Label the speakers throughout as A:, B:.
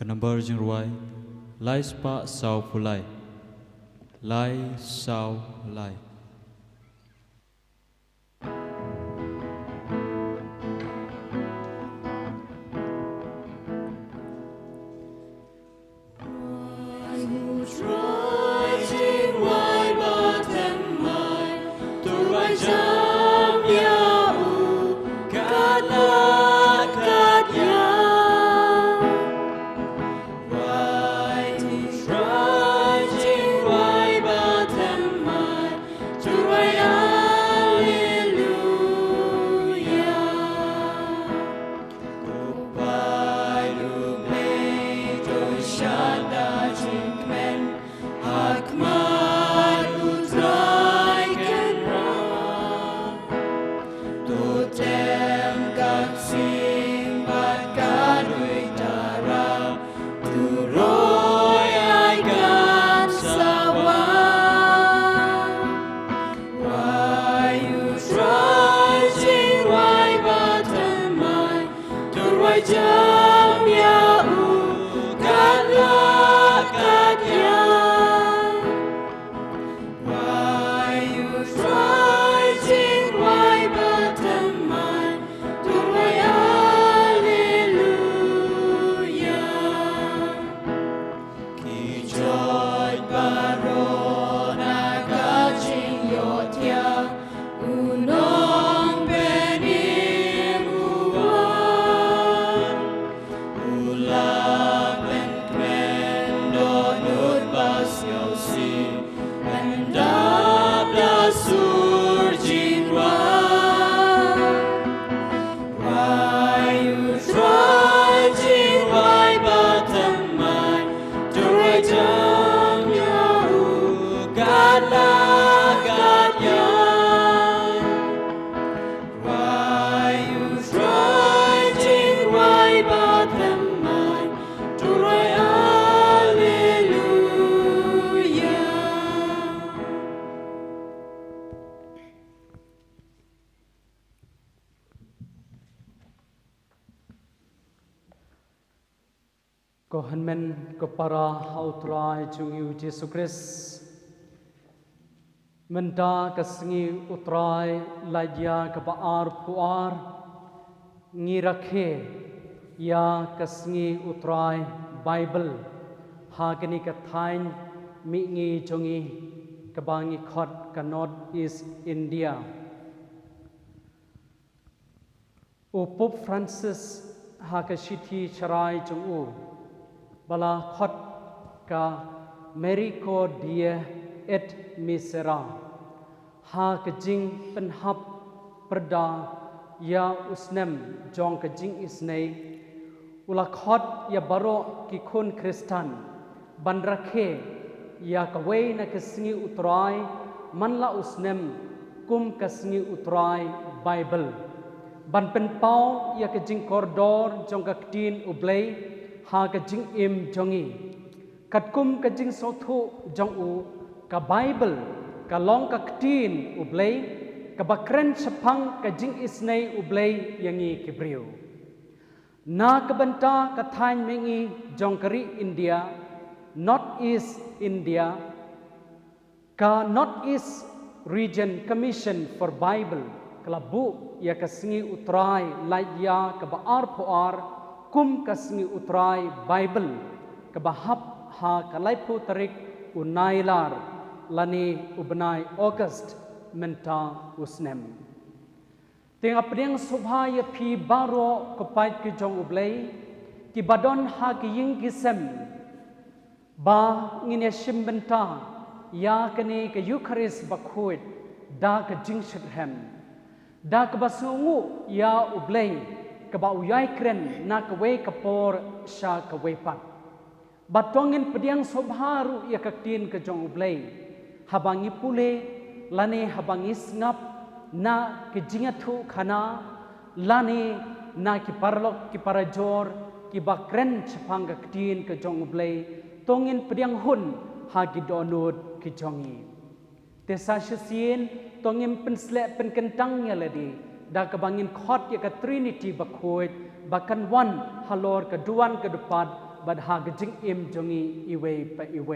A: number jing ruai lai spa sau pulai lai sau lai
B: Ko hanmen ko para hautrai chung Yesus Kristus menta kasngi utrai lajya ka baar puar ngirakhe ya kasngi utrai Bible ha kani ka thain mi ngi chongi ka bangi khot ka North East India o Pope Francis ha ka shithi charai chung u bala khot ka Merico dia et misera ha ka jing pen hap perda ya usnem jong ka jing isnei ula khot ya baro ki khun Kristan ban rakhe ya ka wei na kasngi utrai manla usnem kum kasngi utrai Bible ban pen pau ya ka jing koridor jong ka tin ublei ha ka jing im jongi kat kum ka jing sothu jong u ka Bible ka long ka tin ublei ka bakren chapang ka jing isnei ublei yangi kibriu na ka banta ka thain mengi jong kari India North East India ka North East Region Commission for Bible kalabu ya kasngi utrai laya ka baar puar kum kasngi utrai Bible kabahap ha kalaipu tarik unailar lani ubnai August menta usnem tenga priang subha ya phi baro kopait ki jong ublei ki badon ha ki ying kisem ba ngine shim benta ya kani ka Eucharist bakhuit da ka jing shithem da ka basungu ya ublei kaba uyai kren na kawe kapor sha kawe pat batongin pediang sobharu ya kaktin ke jong ublei habangi pule lane habangi snap na ke jingathu khana lane na ki parlok ki parajor ki bakren chapang kaktin ke jong ublei tongin pediang hun ha ki donut ki jongi tesa shin tongin pensle pen kentang ya ladi da kabangin khot ya ka Trinity bakhoit bakan wan halor ka duan ka dupat บัดหากจึงอิมจงีอีเวไปอีเว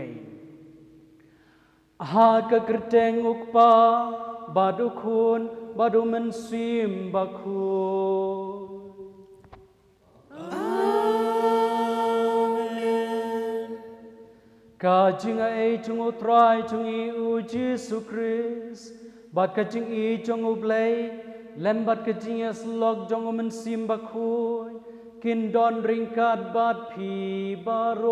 B: หากกระเตงอุกปาบาดุคุณบาดุมันซิมบาคุณกาจิงไอจงอุตรายจงอีอูจิสุคริสบัดกจิงอีจงอุเบลเลมบัดกจิงสลอกจงอุมันซิมบาคุยกินดอนริงกัดบัดพีบาโร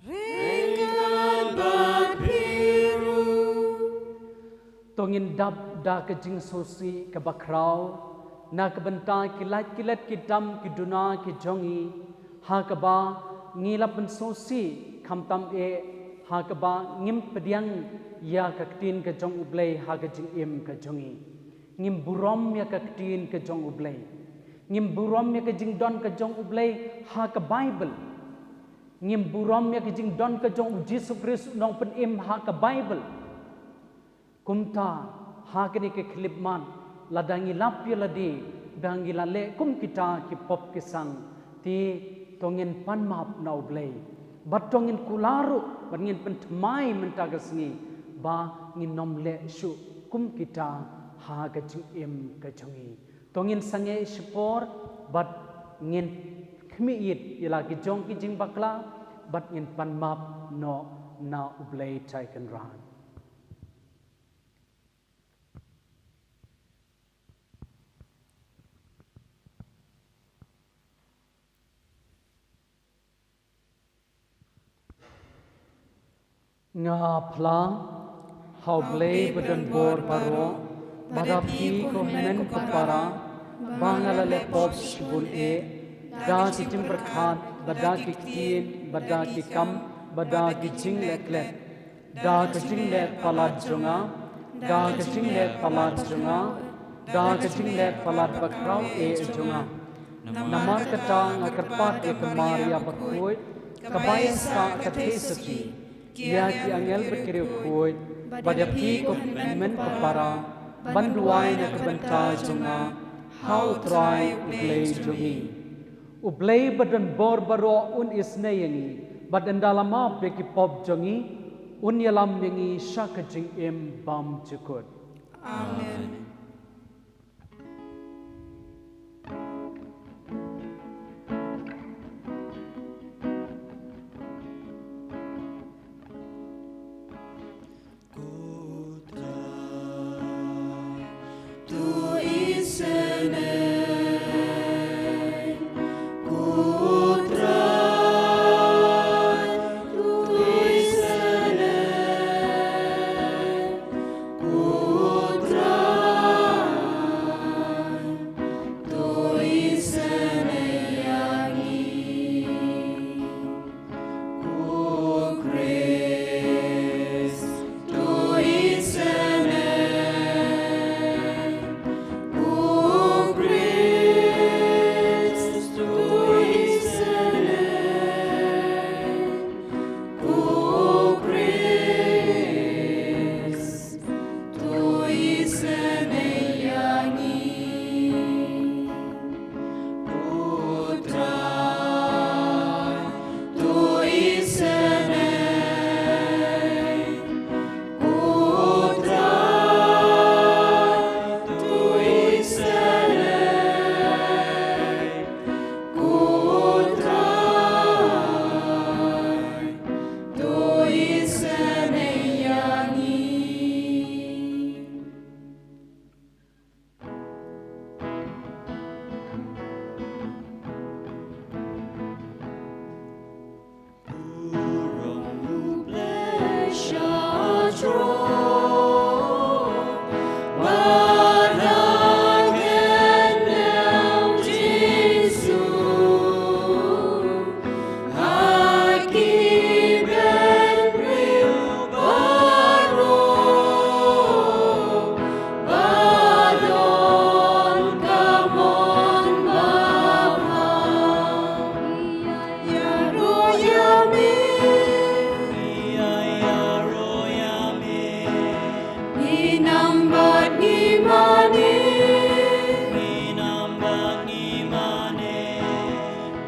B: ริงกัดบัดพีรูตงินดับดากจิงโซซีกับบักคราวนักบันตากิลัดกิเลตกิดำกิดุนากิจงอีหากบางีลับเป็นโซซีคำตำหากบางิมปะเดียงยากกตีนกะจงอุเบลหากจิงเอ็มกะจงอีงิมบุรอมยากกตีนกะจงอุเบลงิมบุรอมยากจิงดอนกะจงอุเบลหากไบเบิลงิมบุรอมยากจิงดอนกะจงอุจิสุคริสนองเป็นเอ็มหากไบเบิลคุมตาหากนี่กะคลิปมันละดังีลับยละดีดังีละเลคุมกิตาki pop ki sang ti tongin panmap na ublay bat tongin kularu bat ngin pentmai mentagasngi ba ngin nomle shu kum kita ha ka jing em ka jongi tongin sange spor bat ngin khmiit ila ki jong ki jing bakla bat ngin panmap no na ublay chai kan ranงาพลาเฮาเบลบดันบอร์บารอบาดาพีโคเมนปปาราบางอะไรเลปอบสบุนดากิจิมประคาดบดากิคีนบดากิคัมบดากิจิงเล็กเล็กดากิจิงเล็กพลาดจงาดากิจิงเล็กพลาดจงาดากิจิงเล็กพลาดบักราวจงานามาร์กตางอักปาตเอกมาริยาบักโวยกบายสกากเทสกีKia ki angel berkiri kuat, pada pi ko men kepara, banduai nak benta jonga, how try ublay jongi. Ublay badan bor baro un isnayangi, badan dalama beki pop jongi, un yalam yangi shakajing em bam cukut.
C: Amen.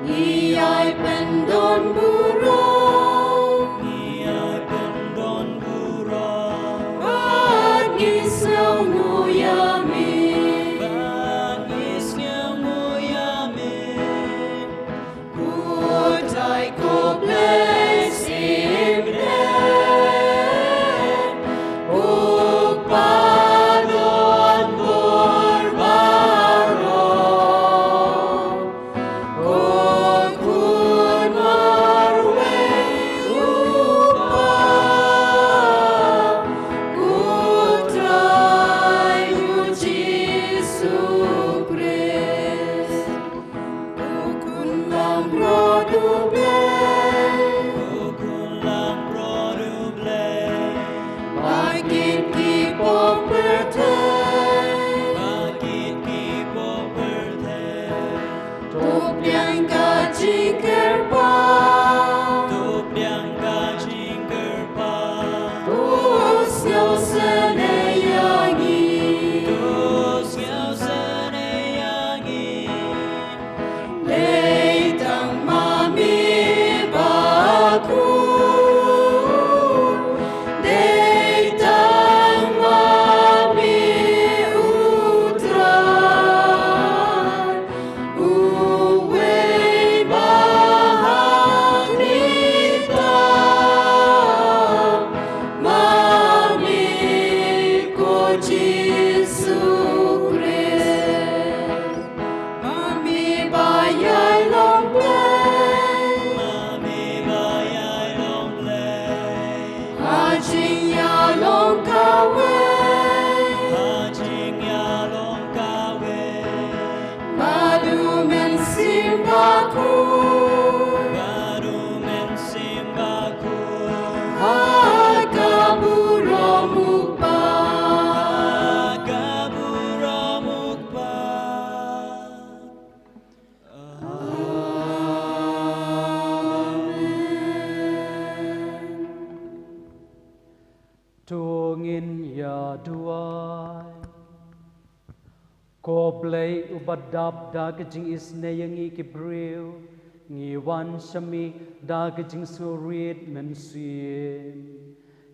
D: He
C: ai pen don burong Bát nghi siêu ngu yami Kutai ko blessing Upadon burbaro Kukun marwe upa Kutai Yesu Christ Kukun lang produble Bakit kipo pertay Tup yang kacing kerpa Tus yaw senayangi Leitang mami baku Leitang mami utran Uwe bahanita Mami ko Jesu Christ Mami bayay long play Hajing ya long kawe Badu men simbaku Hakaburo mukba
B: Tungin ya duai Ko blay ubadab dagajing isnayangi kibriw Ngiwan syami dagajing surit mensim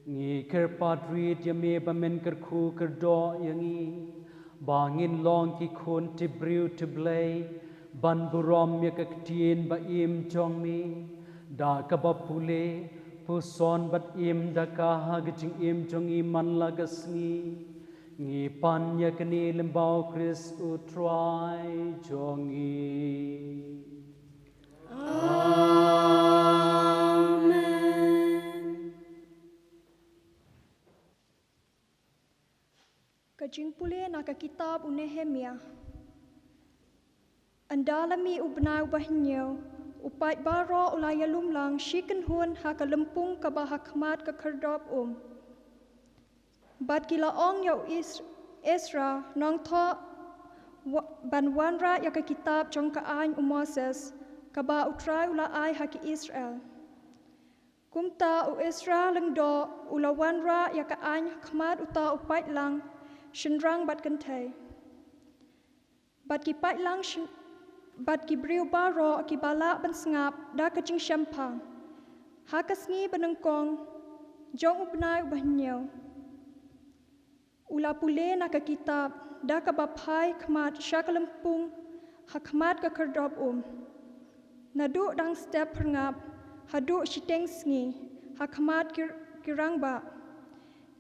B: Ngi kerpat rit yami bamen kerku kerdo yangi Bangin long ki kun tibriw tiblay Ban burom ya kaktiin ba im jongmi Da kabapule Puson bat im da kahagajing im jongi man lagasngi Ngi panya kini lembau Kris utrai jongi
D: Kajing pule naka kitab u Nehemia. Andalami ubnau bahnyo upat baro ulaya lumlang shiken hun haka lempung ka bahakmat ka kerdop Bat kila ong yau Esra nong tho banwanra ya ka kitab jong ka ain Moses ka ba utrai ula ai haki Israel. Kumta u Esra lengdo ula wanra ya ka ain khmat uta upat lang shinrang bat kentay. Bat ki pat lang bat ki briu baro ki bala ban sngap da ka jing shampang. Hakasngi benengkong jong ubnai ubahnyau. Ula pule na ka kitab da ka bapai khmat shakalempung hakmat ka kerdop Nadu dang step perngap hadu shiteng sngi hakmat kirang ba.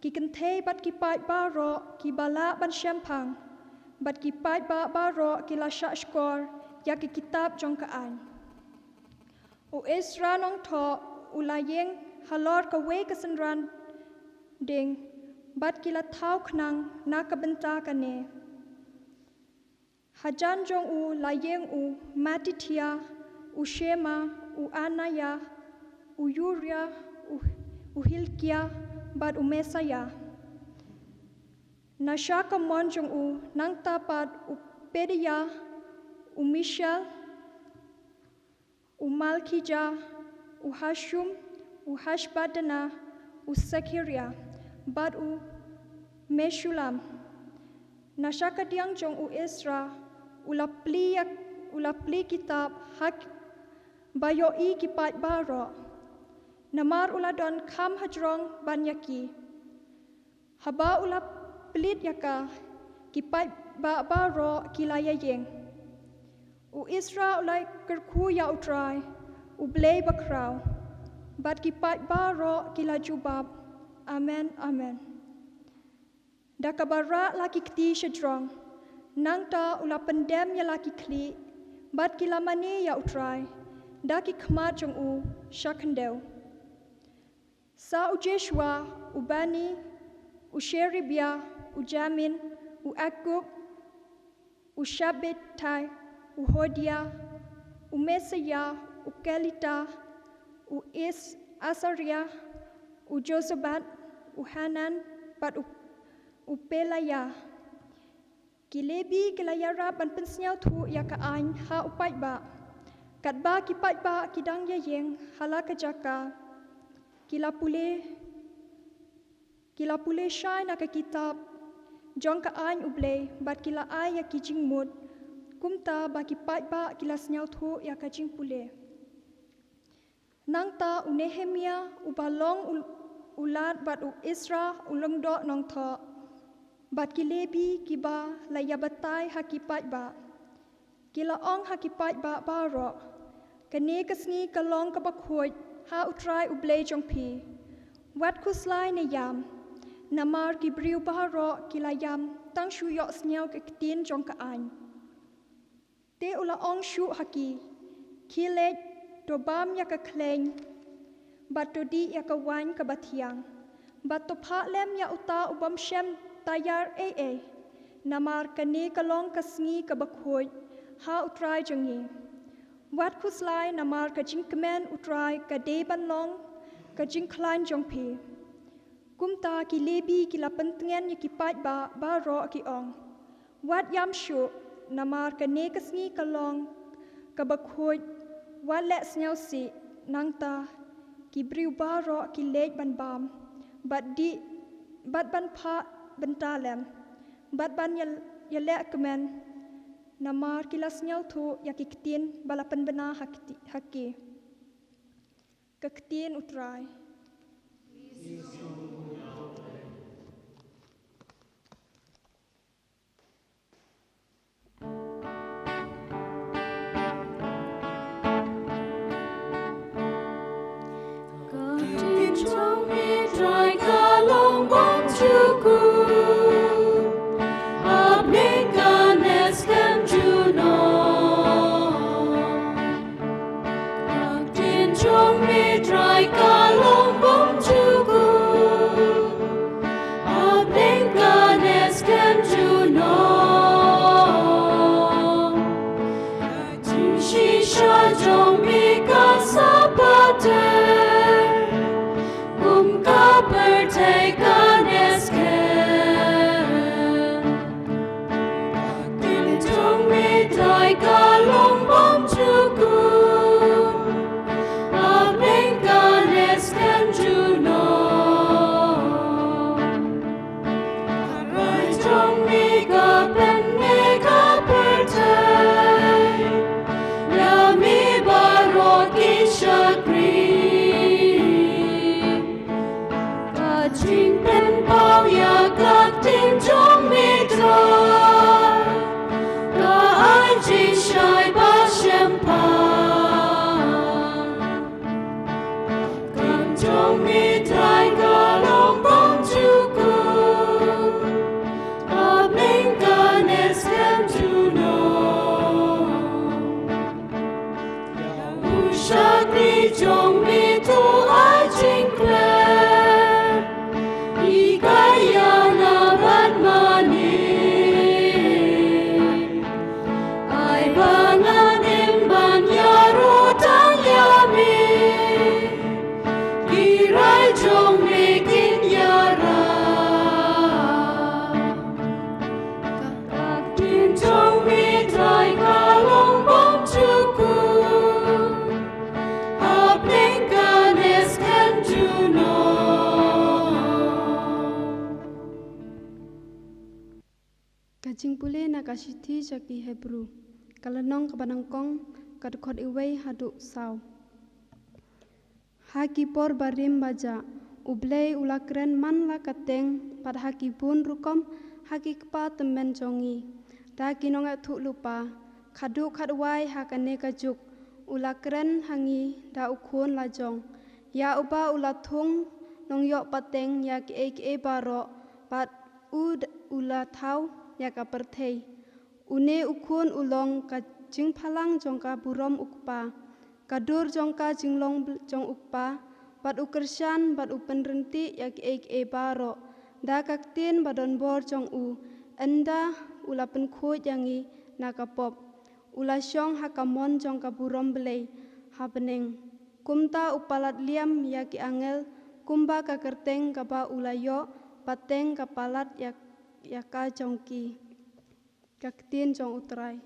D: Ki kentay bat ki pat baro ki bala ban shampang. Bat ki pat ba baro ki lasha skor ya ki kitab jong kaan. U Esra nong tho ulayeng halor ka we kasenran ding bat kila tau knang na kabenta kane. Hajan jong u layeng u Matitia, u Shema, u Anaya, u Yuria, u Hilkia, bat u Mesaya. Nashaka mon jong u nang tapat u Pedia, u Mishal, u Malkija, u Hashum, u Hashbadana, u Sekiria, bat u Meshulam. Nashaka diang jong u Esra, ulapli kitab hak bayoi ki pai baro namar uladon kham hajrong banyaki haba ulap pelit yaka ki pai baro ki laya yeng u Israel ulai kerku ya utrai u blei bakrau bat ki pai baro ki lajubab amen amen dakabara laki kti shadrong nangta ula pendem ya laki kli bat ki lamani ya utrai daki khmat jong u shakhandeu sa u Joshua u Bani u Sheribia u Jamin u Akub u Shabetai u Hodia u Mesaya u Kelita u Asaria u Josabat u Hanan bat u Pelaya kilebi kilayara ban pensnyau thu ya ka ain ha upai ba kat ba ki pai ba kidang ya yeng hala ka jaka kila pule shai na ka kitab jong ka ain uble bat kila ai ya ki jingmut kumta ba ki pai ba kila snyau thu ya ka jing pule nangta u Nehemia u balong ulat bat u Isra ulongdo nong tho bat ki lebi ki ba la ya batai ha ki pai ba kila ong ha ki pai ba baro kane kasni kalong ka bakhoi ha utrai ublei jong phi wat khuslai ne yam namar ki briu baro kila yam tang shu yo snyau ke tin jong ka an te ula ong shu haki khile to bam ya ka kleng bat to di ya ka wan ka bathiang bat to pha lem ya uta ubam shem tayar namar kane kalong kasngi ka bakhoi ha utrai jongi wat khuslai namar ka jing kemen utrai ka de ban long ka jing klan jong phi kumta ki lebi ki la pentngen ya ki pai ba ro ki ong wat yam shu namar kane kasngi kalong ka bakhoi wat le snyau si nangta ki briu ba ro ki lej ban bam bat ban pha bentalem bat ban ya le kemen namar kilas nyau thu ya kiktin balapan bena haki kaktin utrai
C: Kaktin trong mi trai kalong bom chuku
E: Kajing pule na kasithi jaki Hebrew kalanong kabanangkong kadkot iway haduk saw. Hakipor barim baja, ublay ulakren man la kateng, pad hakipun rukom hakikpa temen jongi. Da kinonga tuk lupa, kaduk kadway hakane kajuk, ulakren hangi da ukun lajong. Ya uba ulatung nong yok pateng ya ke baro, pad ulatau ya kapertei. Une ukun ulong ka jing palang jongka burom ukpa. Kadur jongka jinglong jong ukpa, pad ukersyan pad upenrenti ya ke baro. Da kaktin badon bor jong enda ulapen kuj yangi nakapop. Ulasyong hakamon jongka burom belay, habeneng. Kumta upalat liam ya ki angel, kumba kakerteng kapa ulayo, pateng kapalat ya ka jongki. Kaktin jong utrai.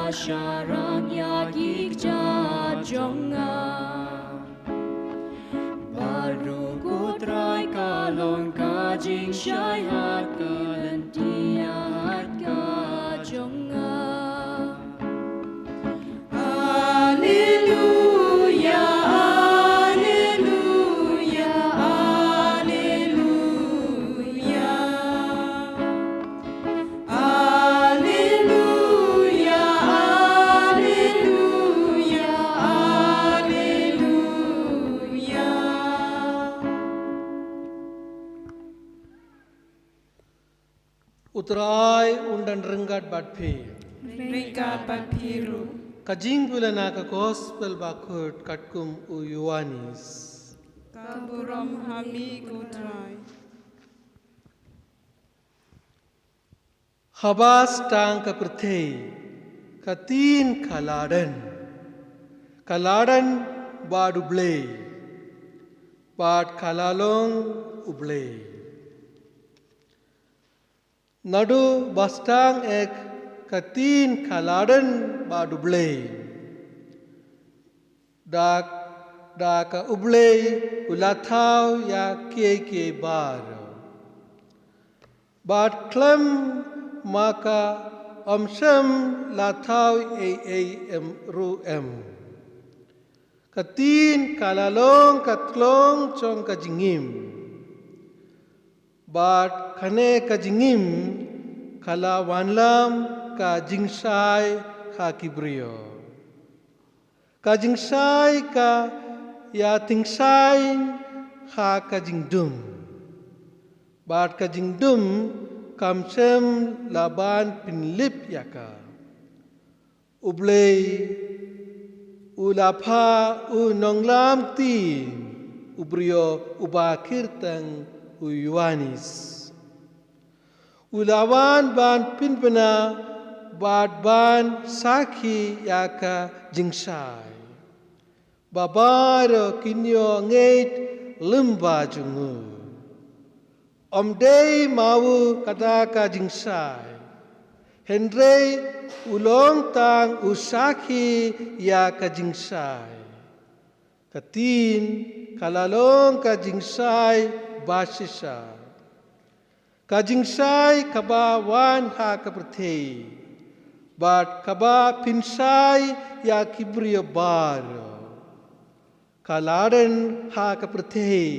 C: Sharan yagik ja jonga Baru kutrai kalon kajing syai hat kalentia hat ka jonga Alleluia Alleluia Alleluia
F: Utrai undan renggat batpi.
G: Renggat batpiru.
F: Kajing bulana ka gospel bakut katkum uyuanis.
G: Kaburam hami kutrai.
F: Habas tang ka perthei. Katin kaladan. Kaladan bad ublay. Bad kalalong ublay. Nadu bastang ek katin kaladan badublay. Da ka ublay ulathaw ya ke bar. Bad klam maka amsham lathaw ru. Katin kalalong katlong chong kajingim. Bad khane kajingim kala wanlam ka jingsai ka kibrio. Ka jingsai ka ya tingsai ka kajingdum. Bad kajingdum kamsem laban pinlip yaka. Ublay ulapha unonglam tin ubrio ubakirtang uyuanis. Ulawan ban pinpena bad ban saki yaka jingsai. Babaro kinyo ngait limba jungu. Omdei mawu kataka jingsai. Hendrei ulong tang usaki yaka jingsai. Katin kalalong ka jingsai basisa. Kajingsai kaba wan ha kaperthei. Bat kaba pinsai ya kibrio bar. Kaladan ha kaperthei.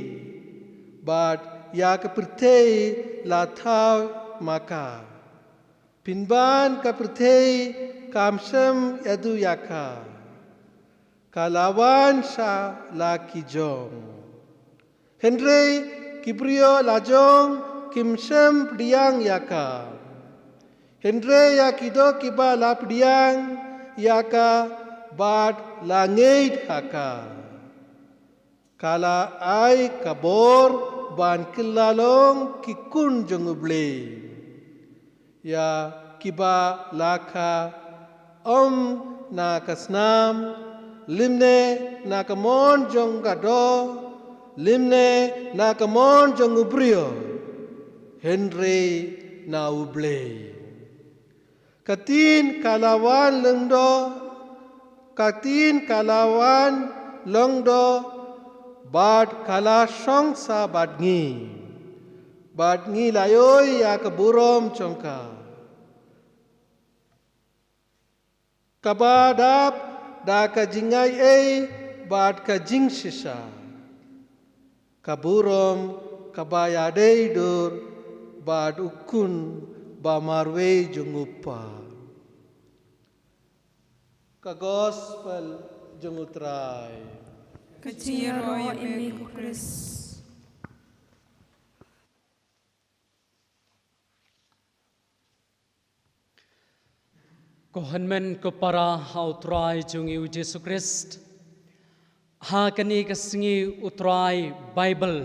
F: Bat ya kaperthei lathaw maka. Pinban kaperthei kamsem yadu yaka. Kalawan sa laki jong. Henry kibrio lajong kimsem priang yaka. Hendre ya kido kiba lapdiang ya ka bat langit haka. Kala ai kabor ban kilalong kikun jonguble. Ya kiba laka na kasnam limne na kamon jong gado limne na kamon jong ubrio Henry na uble katin kalawan lengdo katin kalawan lengdo bad kala song sa badngi layoy ya kaburom chongka kabadap da ka jingai bad ka jing sisa kaburom kabayadei dur bad ukun ba marwe jungupa ka gospel jungutrai
G: Kaciro emi ku Kris.
B: Kohanmen ko para utrai jungi Yesus Christ. Ha kani kasingi utrai Bible.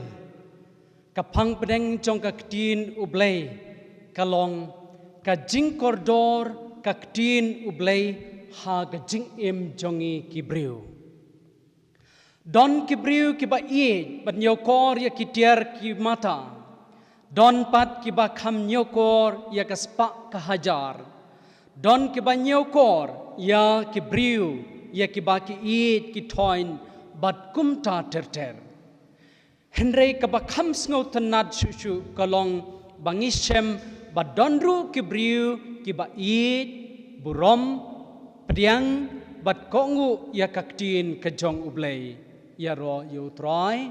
B: Kapang pedeng jong kaktin ublay kalong kajing kordor kaktin ublay ha kajing im jongi kibriu. Don kibriu kiba ie bat nyokor ya kitiar ki mata. Don pat kiba kham nyokor ya kaspa kahajar. Don kiba nyokor ya kibriu ya kiba ki ie ki toin bat kumta terter. Henry kiba kham sngo tanad shushu kalong bangishem bat donru kibriu kiba ie burom pediang bat kongu ya kaktin kejong ublay. Ya ro yu troy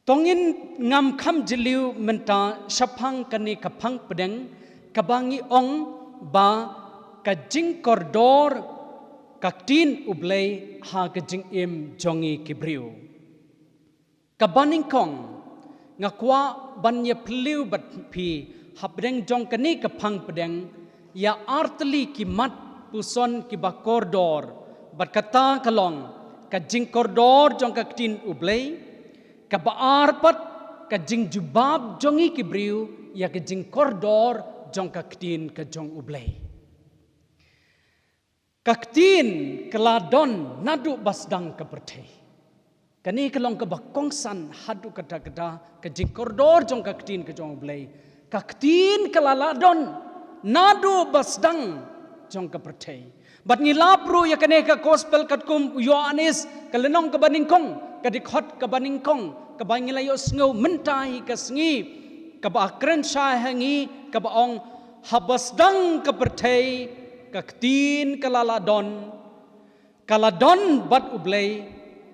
B: tongin ngam kham jiliu menta shapang kani kapang pedeng kabangi ong ba kajing kordor kaktin ublay ha kajing im jongi kibriu kabaning kong ngakwa banya peliu bat pi habdeng jong kani kapang pedeng ya artli kimat puson kiba kordor berkata kalong kajing kordor jong kaktin ublay kabaar pat kajing jubab jongi kibriu ya kajing kordor jong kaktin kajong ublay kaktin keladon nadu basdang kepertei kani kalong kebakongsan hadu kata-kata kajing kordor jong kaktin kajong ublay kaktin kelaladon nadu basdang jong kepertei Bat ngilapru ya kene ka gospel katkum Yohanes kalenong kabaningkong kadikhot kabaningkong kabangilayo sngo mentai kasngi kabakren syahangi kabaong habasdang kapertei kaktin kaladon bat ublay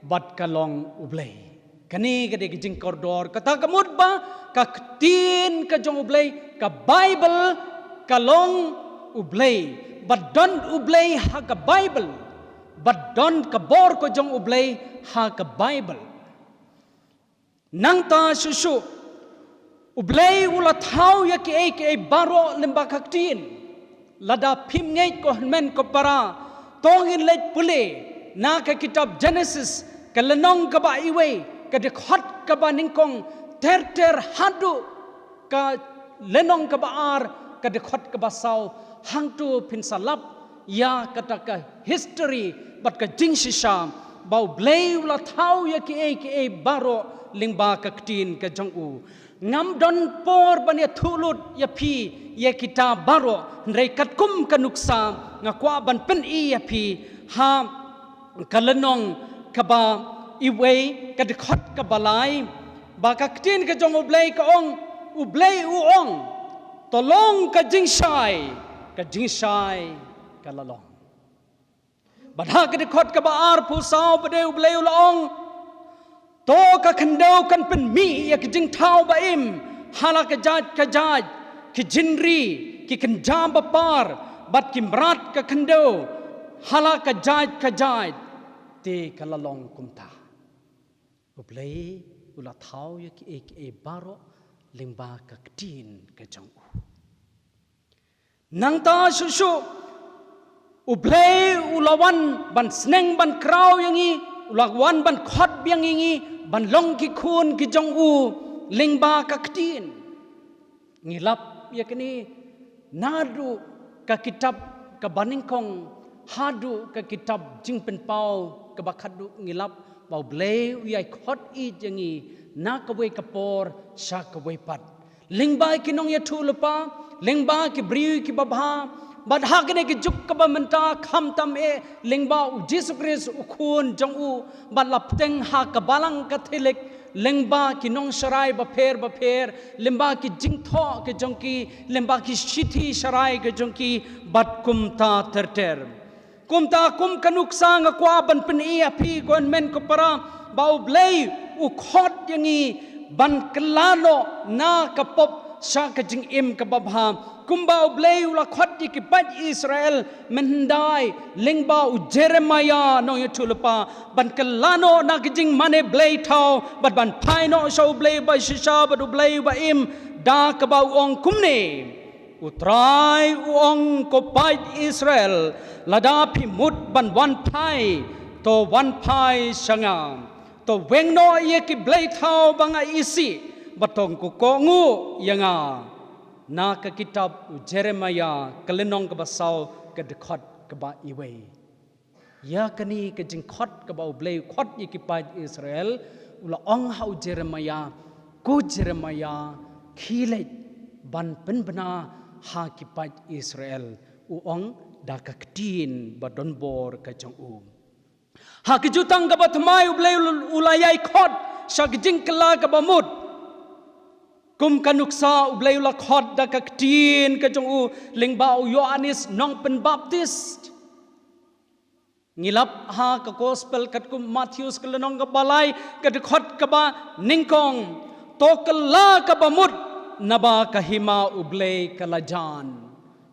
B: bat kalong ublay kani kadi kijing kordor kata kamud ba kaktin kajong ublay ka Bible kalong ublay Badon ublay ha ka Bible. Badon kabor ko jong ublay ha ka Bible. Nang ta susu. Ublay ulat hau ya ki baro limba kaktin. Lada pim ngay ko men ko para. Tongin leit pule. Na ka kitab Genesis. Kalanong ka ba iwe. Kadikot ka ba ningkong. Ter hadu. Ka lenong ka ba ar. Kadikot ka ba saw. Hang tu pinsalap ya kataka history bat ka jingshisha bau blay ula thau ya ki baro lingba kaktin ka jongu ngam don por bania thulut ya phi ya kita baro rei katkum kanuksa ngakwa ban pen I ya phi ha kalanong kaba iwe kadikhot kabalai ba kaktin ka jong ublay ka ong ublay uong tolong ka jingshai kajingsay kalalong badha kadikot ka baar pusaw bade ublay ulaong to ka kandaw kan pen mi ya kajing thaw baim hala kajaj ki jinri ki kanjam bapar bat kimrat ka kandaw hala kajaj te kalalong kumta ublay ula thaw ya ki baro lingba kaktin kajong nang ta susu ublei ulawan ban sneng ban kraw yangi ulawan ban khot biang yangi ban long ki khun ki jong u lingba ka ktin ngilap yakni nadu ka kitab ka baningkong hadu ka kitab jingpen pau ka bakhadu ngilap bau blei uyai khot I jangi na ka we kapor sha ka we pat lingba ki nong ya thulupa lingba ki briu ki babha bad hakne ki juk ka ba menta kham tam e lingba u Jesus Christ u khun jong u bad lapteng ha ka balang ka thilik lingba ki nong sharai ba pher limba ki jingtho ke jongki limba ki shithi sharai ke jongki bad kumta terter kumta kum kanuk sang kwa ban pen I api kon men ko para bau blei u khot yangi ban klano na kapop sha ka jing im ka babha kumbau blei u la khot ki pat Israel mendai lingba u Jeremiah no yatulpa ban klano na ki jing mane blei thau bat ban phai no so blei ba shisha ba du blei ba im da ka bau ong kumne utrai uong ko pai Israel lada pi mut ban wan pai to wan pai sangam to wengno ye ki blei thau banga isi batong ko kongu yanga na ka kitab Jeremiah kalenong ka basau ka dekhot ka ba iwe ya kani ka jingkhot ka ba blei khot ye ki pai Israel ula ong hau Jeremiah ko Jeremiah khile ban pen bana ha ki pai Israel uong da ka ktin ba don bor ka jong u ha ki jutang ka ba thamai ublei ulayai khot sha ki jing kala ka ba mut kum kanuksa ublei ula khot da ka ktin ka jong u lingba u Yohanes nong pen Baptist ngilap ha ka gospel kat kum Matthews ka lenong ka balai ka de khot ka ba ningkong to kala ka ba mut naba kahima ublei kalajan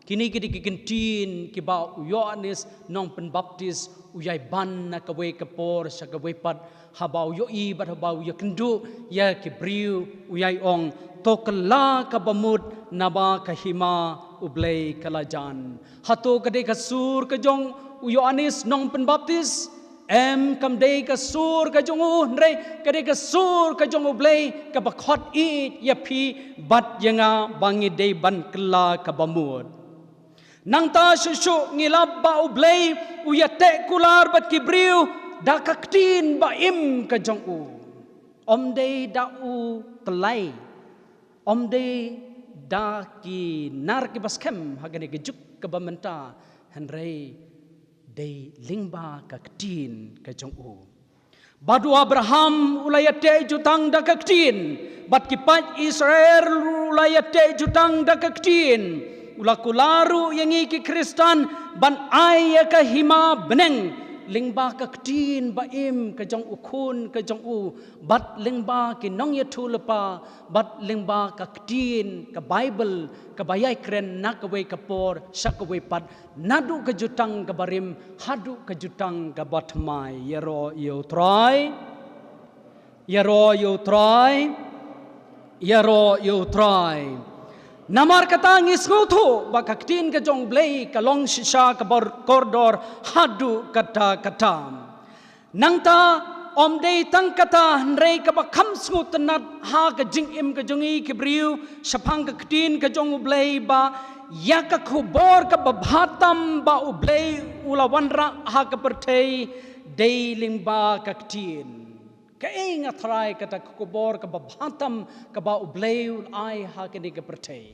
B: kini kidi kikintin kiba Yohanes nong pen Baptist uyai ban na kawe kapor sa kawe pat habau yo I bat habau yo kendu ya kibriu uyai ong tokla kabamut naba kahima ublei kalajan hato kade kasur kajong Yohanes nong pen Baptist em kam dei ka sur ka jong u nrei ka dei ka sur ka jong u blei ka bakhot I ya phi bat yanga bangi dei ban kla ka bamud nang ta shu ngilab ba u blei u ya te kular bat kibriu da ka ktin ba im ka jong u om dei da u tlai om dei da ki nar ki baskem hagane ki juk ka bamenta hanrei dei lingba ka ktin ka jong u badu Abraham ulayate jutang da ka ktin bat ki pat Israel ulayate jutang da ka ktin ulakularu yangi ki Kristan ban ai ka hima beneng lingba ka ktin ba im ka jong u khun ka jong u bat lingba ki nong ya thulpa bat lingba ka ktin ka Bible ka bayai kren nak we ka por sak we pat nadu ka jutang ka barim hadu ka jutang ka batmai yero yo try namar kata ngis ngutu bakaktin ka jong blei ka long shisha ka bor koridor hadu kata nangta om dei tang kata nrei ka bakham sngut nat ha ka jing im ka jongi kibriu shapang ka ktin ka jong blei ba ya ka khubor ka babhatam ba ublei ulawanra ha ka perthei dei lingba ka ktin ka inga thrai kata khubor ka babhatam ka ba ublei ai ha ka ni ka perthei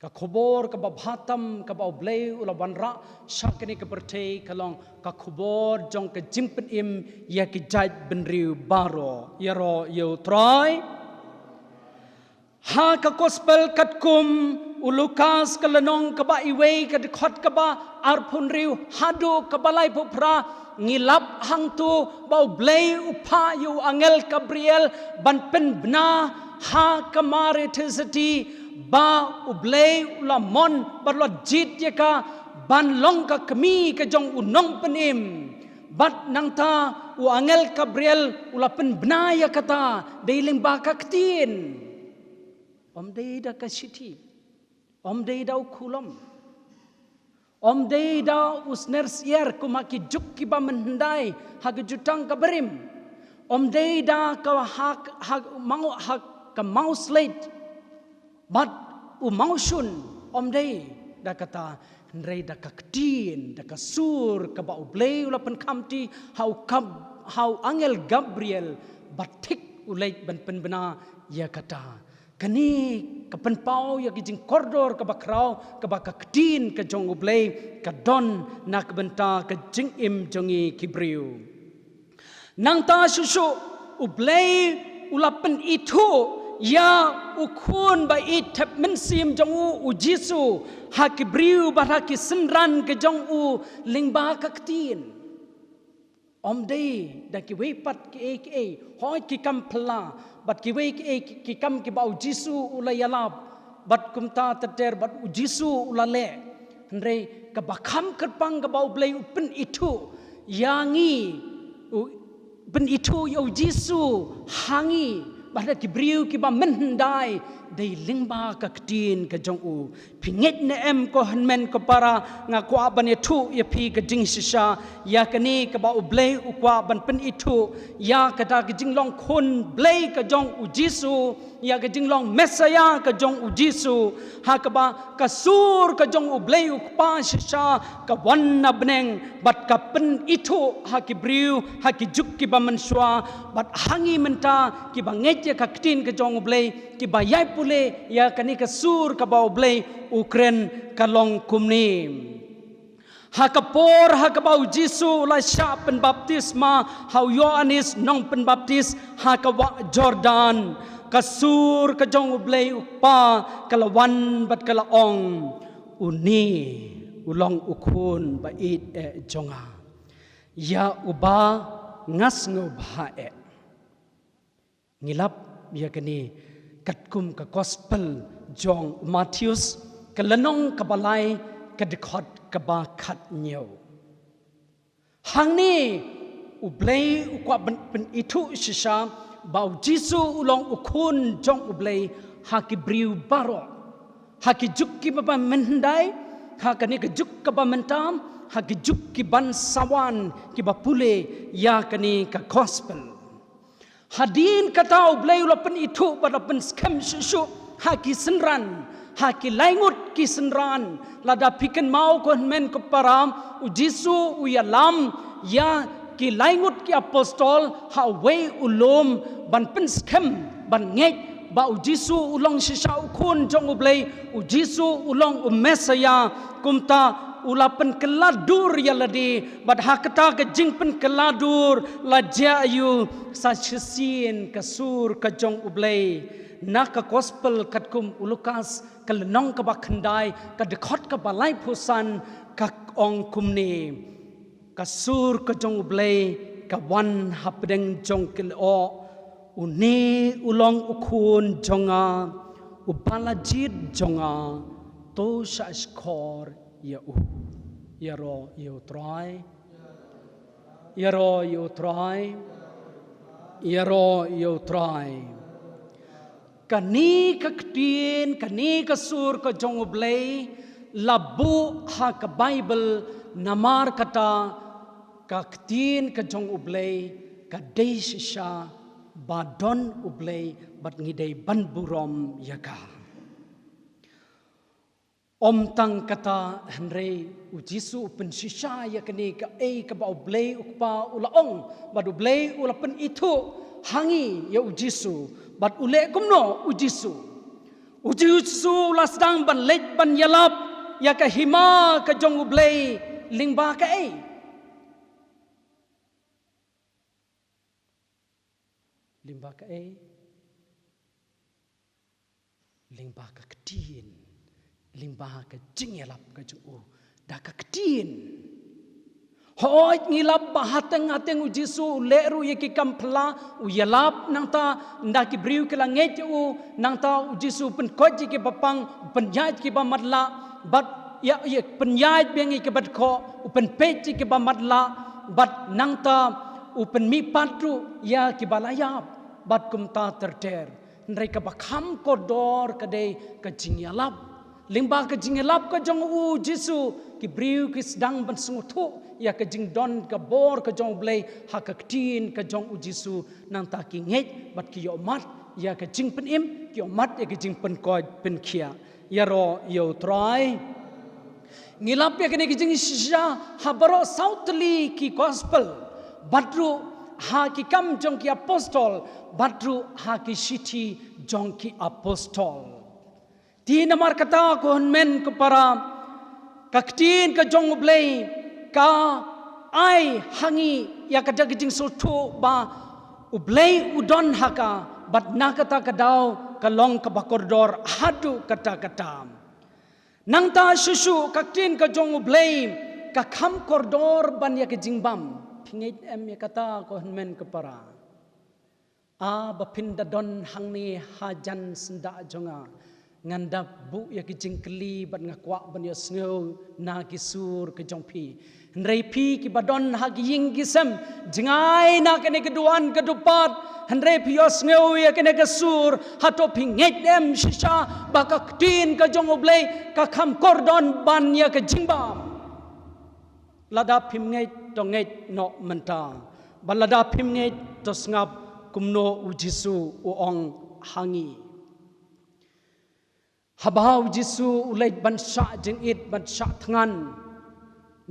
B: ka khubor ka babhatam ka ba ublei ulawanra shakni ka perthei kalong ka khubor jong ka jimpen im ya ki jaj benriu baro yaro yo trai ha ka gospel katkum ulukas ka lanong ka ba iwei ka khot ka ba arphun riu hadu ka balai phupra ngilap hang tu bau blei upha yu angel Gabriel ban pen bna ha kamare thesati ba ublei ulamon barlo jit ye ka ban long ka kami ka jong unong penim bat nangta u angel Gabriel ulapen bna ya kata deiling ba ka ktin om dei da ka siti om dei da kulom Om dei da usner sier kumaki juk ki ba mendai hak jutang ka berim. Om dei da ka hak mau slate. But u mau shun om dei da kata ndrei da kaktin da kasur ka ba ublei ulapan kamti how angel Gabriel batik ulai ban penbena ya kata kani kapan pau ya kijing koridor ka bakrau ka bakaktin ka jong ublei ka don nak benta ka jing im jongi kibriu nang ta susu ublei ulapan itu ya ukun ba itap mensim jong u jisu hakibriu baraki senran ke jong u lingba kaktin om dei da ki wepat ki hoi ki kam pla bat ki we ki kam ki bau jisu ulayalab bat kumta tater bat u jisu ulale ndrei ka bakam kerpang ka bau blei upen itu yangi ben itu yo jisu hangi bahda ki briu ki ba mendai dei lingba ka ktin ka jong u pinget ne em ko hanmen ko para nga ko ban itu ya pi ka jing shisha ya kani ka ba u blei u kwa ban pen itu ya ka da ka jing long khun blei ka jong u jisu ya ka jing long mesaya ka jong u jisu ha ka ba ka sur ka jong u blei u pa shisha ka wan na bneng bat ka pen itu ha ki briu ha ki juk ki ba man shwa bat hangi menta ki ba nget ka ktin ka jong u blei ki ba yai pule ya kani ka sur ka ba u blei Ukren kalong kumni hakapor hakabau Jisu la sya pen baptisma hau Yohanes nong pen baptis hakawa Jordan kasur ka jong ublei upa kalawan bat kalaong uni ulong ukun bait jonga ya uba ngas ngubha ngilap ya kani katkum ka gospel jong Matius kelenong kabalai kedekot keba kat nyau hang ni ublei ukwa ben itu shisha bau Jisu ulong ukun jong ublei haki briu baro haki juk ki baba mendai hakani ke juk ka ba mentam haki juk ki ban sawan ki ba pule ya kani ka gospel hadin kata ublei ulapan itu badapan skam shishu haki senran haki laingut ki senran lada piken mau kon men ko param u Jisu u yalam ya ki laingut ki apostol ha we ulum ban pen skem ban ngej ba u Jisu ulong shisha ukun jong ublei u Jisu ulong mesaya kumta ulapan keladur ya ladi bad hakata ke jingpen keladur la jayu sa chisin kasur ka jong ublei naka gospel katkum ulukas kalenong ka bakhandai ka dekhot ka balai phusan ka ong kumni kasur ka jong ublei ka wan hapdeng jong kilo uni ulong ukun jonga ubalajid jonga to sha skor ya yaro you try yaro you try yaro you try kani kaktin kani kasur ka jong ublei labu ha ka Bible namar kata kaktin ka jong ublei ka deisha badon ublei bat ngidei ban burom yaka om tang kata henrei u Jisu pen shisha yakani ka ka ba ublei ukpa ulaong bad ublei ulapen itu hangi ya u Jisu bat ule kumno u Jisu lasdang ban lej ban yalap ya ka hima ka jong ublei lingba ka limba ka lingba ka ktin lingba ka jingyalap ka jong da ka ktin hoi ngilap bahateng u Jisu leru ye ki kampla u yalap nang ta ndaki briu ke langet u nang ta u Jisu pen koji ke bapang pen yaj ke ba madla bat ya pen yaj bengi ke bat ko u pen peji ke ba madla bat nang ta u pen mi patru ya ki balayap bat kum ta terter ndai ka bakham kodor kadai ka jingyalap lingba ka jingelap ka jong u Jesu ki briu ki sedang ban sungutu ya ka jing don ka bor ka jong blei ha ka tin ka jong u Jesu nang ta ki nget bat ki yo mat ya ka jing pen im ki yo mat ya ka jing pen ko pen khia ya ro yo try ngilap ya kene ki jing sha habaro southly ki gospel batru ha ki kam jong ki apostol batru ha ki city jong ki apostol ti namar kata ko men ko para kaktin ka jong blei ka ai hangi ya ka daging sultu ba ublei udon haka bat nakata kadau kalong ka bakordor hadu kata nang ta susu kaktin ka jong ublei ka kham kordor ban ya ke jingbam phingit em ya kata ko men ko para a ba pinda don hangni hajan senda jonga ngandap bu ya ki jingkli ban ngakwa ban ya sneu na ki sur ke jongpi nrei pi ki badon ha ki ying ki sem jingai na kene keduan kedupat nrei pi ya sneu ya kene ke sur hato pinget em shisha bakak tin ka jong oblei ka kham kordon ban ya ke jingbam lada pimnget to nget no menta balada pimnget to ngap kumno u Jesu u ong hangi habau Jesu ulai ban sha jing it ban sha thangan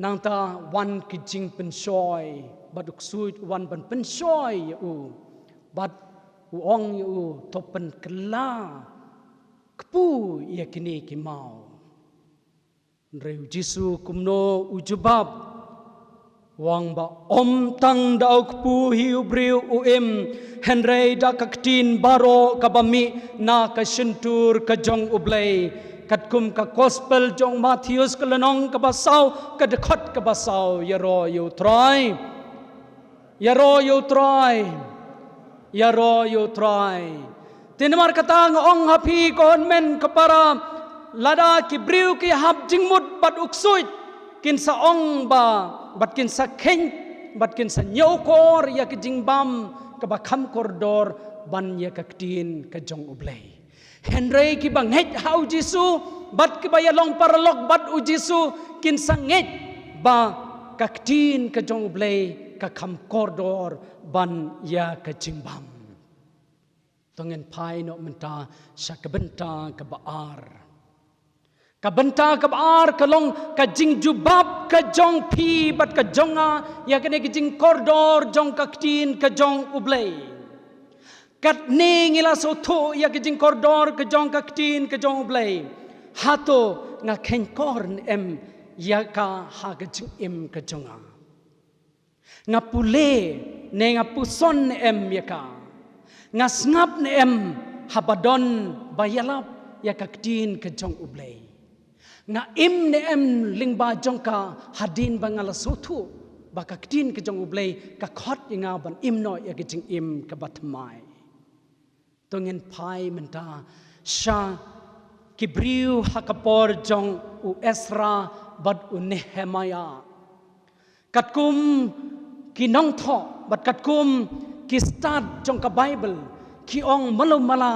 B: nang ta wan ki jing pen shoy baduk suit wan ban pen shoy u bad u ong u to pen kla kpu ya kini ki mau reu Jesu kumno ujubab wang ba om tang dau kpu hiu briu u im henrei da kaktin baro kabami na ka shintur ka jong ublei katkum ka gospel jong Matthews kalanong ka basaw ka dekhot ka basaw yaro yu try tinamar kata ngong hapi kon men kapara lada ki briu ki hab jingmut bat uksuit kin sa ong ba bat kin sa khen bat kin sa nyokor ya ki jingbam ka bakham kordor ban ya kaktin ka jong ublei henrei ki banget hau Jesu bat ki bayalong paralog bat u Jesu kin sanget ba kaktin ka jong ublei ka kham kordor ban ya ka jingbam tongen pai no menta sa kabenta ka baar kabenta ka baar kalong ka jingjubab ka jong pi bat ka jonga ya kene ki jing kordor jong kaktin ka jong ublei kat ne ngila so tho ya ki jing kordor ka jong kaktin ka jong ublei hato nga khen korn em ya ka ha ka jing im ka jonga nga pule ne nga puson em ya ka nga snap ne em habadon bayalap ya kaktin ka jong ublei nga im ne em lingba jongka hadin bangala sotu baka ktin ke jong ublei ka khot inga ban im no ya ke jing im ka batmai tongin pai menta sha kibriu hakapor jong u Esra bad u Nehemaya katkum kinong tho bat katkum ki start jong ka Bible ki ong malumala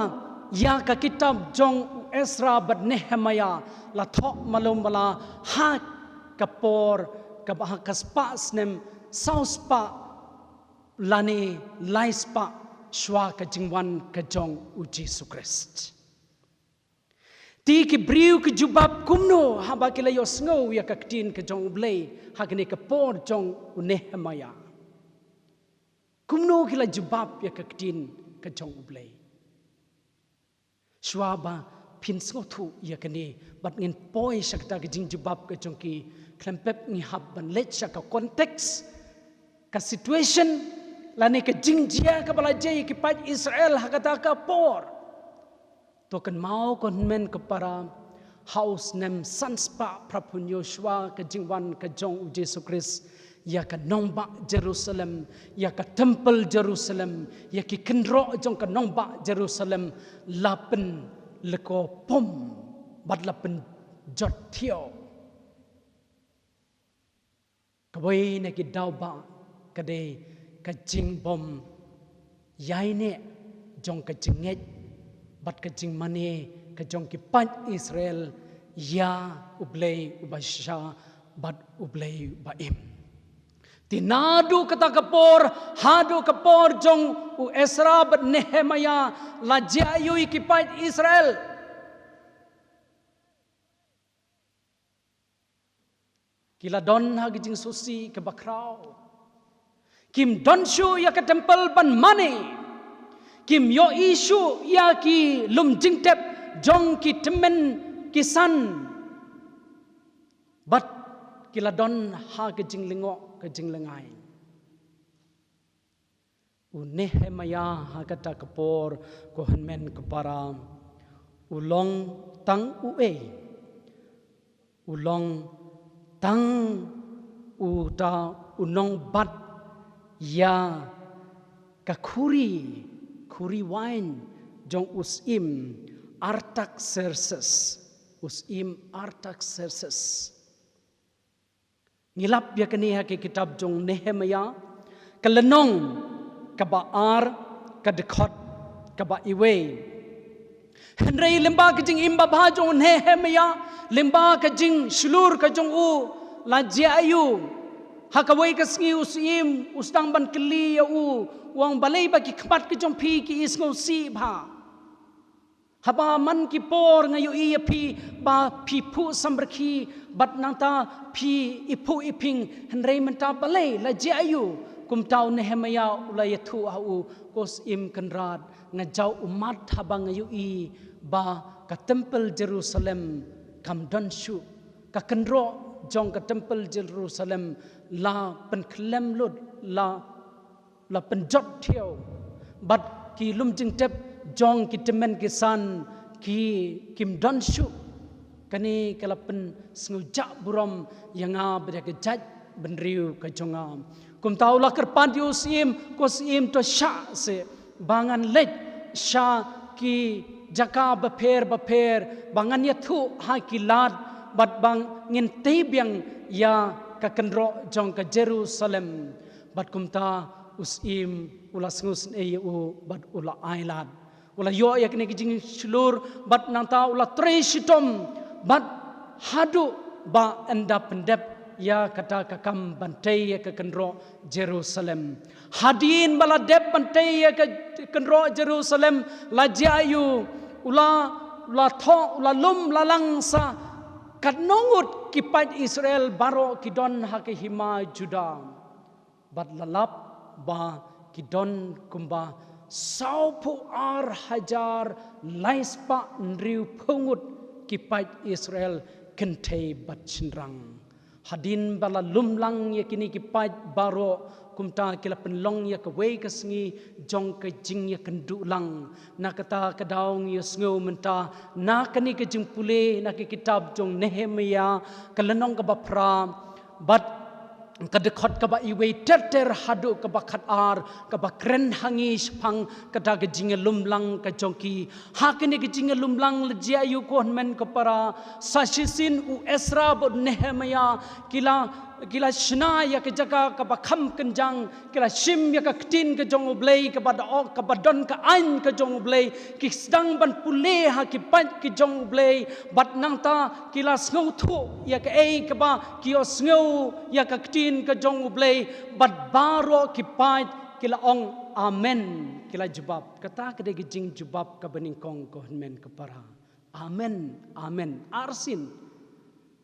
B: ya ka kitab jong Esra bad Nehemaya la thok malum bala ha kapor kabah kaspa snem sauspa lani laispa shwa ka jingwan ka jong u Jesu Christ ti ki briu ki jubab kumno ha ba kila yo sngo ya kaktin ka jong blei ha kene ka por jong u Nehemaya kumno kila jubab ya kaktin ka jong blei shwa ba pin sngotu ya kene bat ngin poi sakta ki jing jubab ka jongki klempep ni hab ban let ka context ka situation lani ka jing jia ka bala jai ki pat Israel hakata ka por to kan mau kon men ka para house nem sanspa prapun Yoshua ka jingwan ka jong Jesu Christ ya ka nongba Jerusalem ya ka temple Jerusalem ya ki kenro jong ka nongba Jerusalem lapen leko pom badlapen jot thio kawai ne ki dauba kade ka jing bom yai ne jong ka jinget bat ka jing mane ka jong ki pat Israel ya ublei ubasha bat ublei baim. Tinadu kata kapor, hadu kapor jong u Esra bat Nehemia la jayu ikipat Israel. Kila don hagi jing susi ke bakrau. Kim don shu ya ke temple ban mane. Kim yo isu ya ki lum jing tep jong ki temen kisan. Bat kila don ha ke jing lingo ke jing lengai. U Nehemia ha kata kapor ko hanmen kapara. Ulong tang ue. Ulong tang uta unong bat ya kuri wine jong usim Artaxerxes ngilap ya kini haki kitab jong Nehemia kelenong kabaar kadekot kaba iwe Henry limba kajing imba bhajong Nehemia limba kajing shulur kajong u lajia ayu hakawai kasngi usim usdang ban keli ya u wang balai bagi kemat kajong pi ki isngau si bha haba man ki por ngayu iya pi ba pi pu samberki bat nanta pi ipu iping Henry menta balai lajia ayu kumtau Nehemia ulai tu au kos im kenrad ngajau umat habang ngayu i ba ka temple Jerusalem kam don shu ka kenro jong ka temple Jerusalem la pen klem lut la penjot thiau bat ki lum jing tep jong ki temen kisan ki kim don shu kani kala pen snguja burom yanga beda ke jaj benriu ka jonga kum tau la kerpan di usim kosim to sha se bangan lej sha ki jaka baper bangan ya thu ha kilat bat bang ngin tebiang ya ka kenro jong ka Jerusalem bat kumta usim ula sngus e u bat ula ailat ula yo ya kini kijing shulur bat nanta ula treshitom bat hadu ba enda pendep ya kata kakam bantai ya ke kenro Jerusalem hadin bala dep bantai ya ke kenro Jerusalem lajayu ula tho ula lum lalang sa kadnongut kipat Israel baro kidon hake hima Juda bat lalap ba kidon kumba saupu ar hajar laispa nriu pungut kipat Israel kentei bat chinrang hadin bala lumlang ya kini kipat baro kumta kila penlong ya kawai kasngi jong ke jing ya kendulang na kata kadaung ya sngo menta na kani ke jing pule na ke kitab jong Nehemia kelenong ke bapra bat kadekot kaba iwe ter hadu kaba khatar kaba kren hangi spang kada ke jing lumlang ka jongki hakini ke jing lumlang lejia yu kon men kapara sashisin u Esra bod Nehemia kila shna ya ke jaga kaba kham kenjang kila shim ya ka ktin ke jong ublei kaba daok kaba don ka ain ke jong ublei ki sedang ban pule ha ki pat ki jong ublei bat nangta kila sngo thu ya ke ei kaba ki osngo ya ka ktin ke jong ublei bat baro ki pat kila ong amen kila jubab kata kede jing jubab ka beningkong ko men kapara amen arsin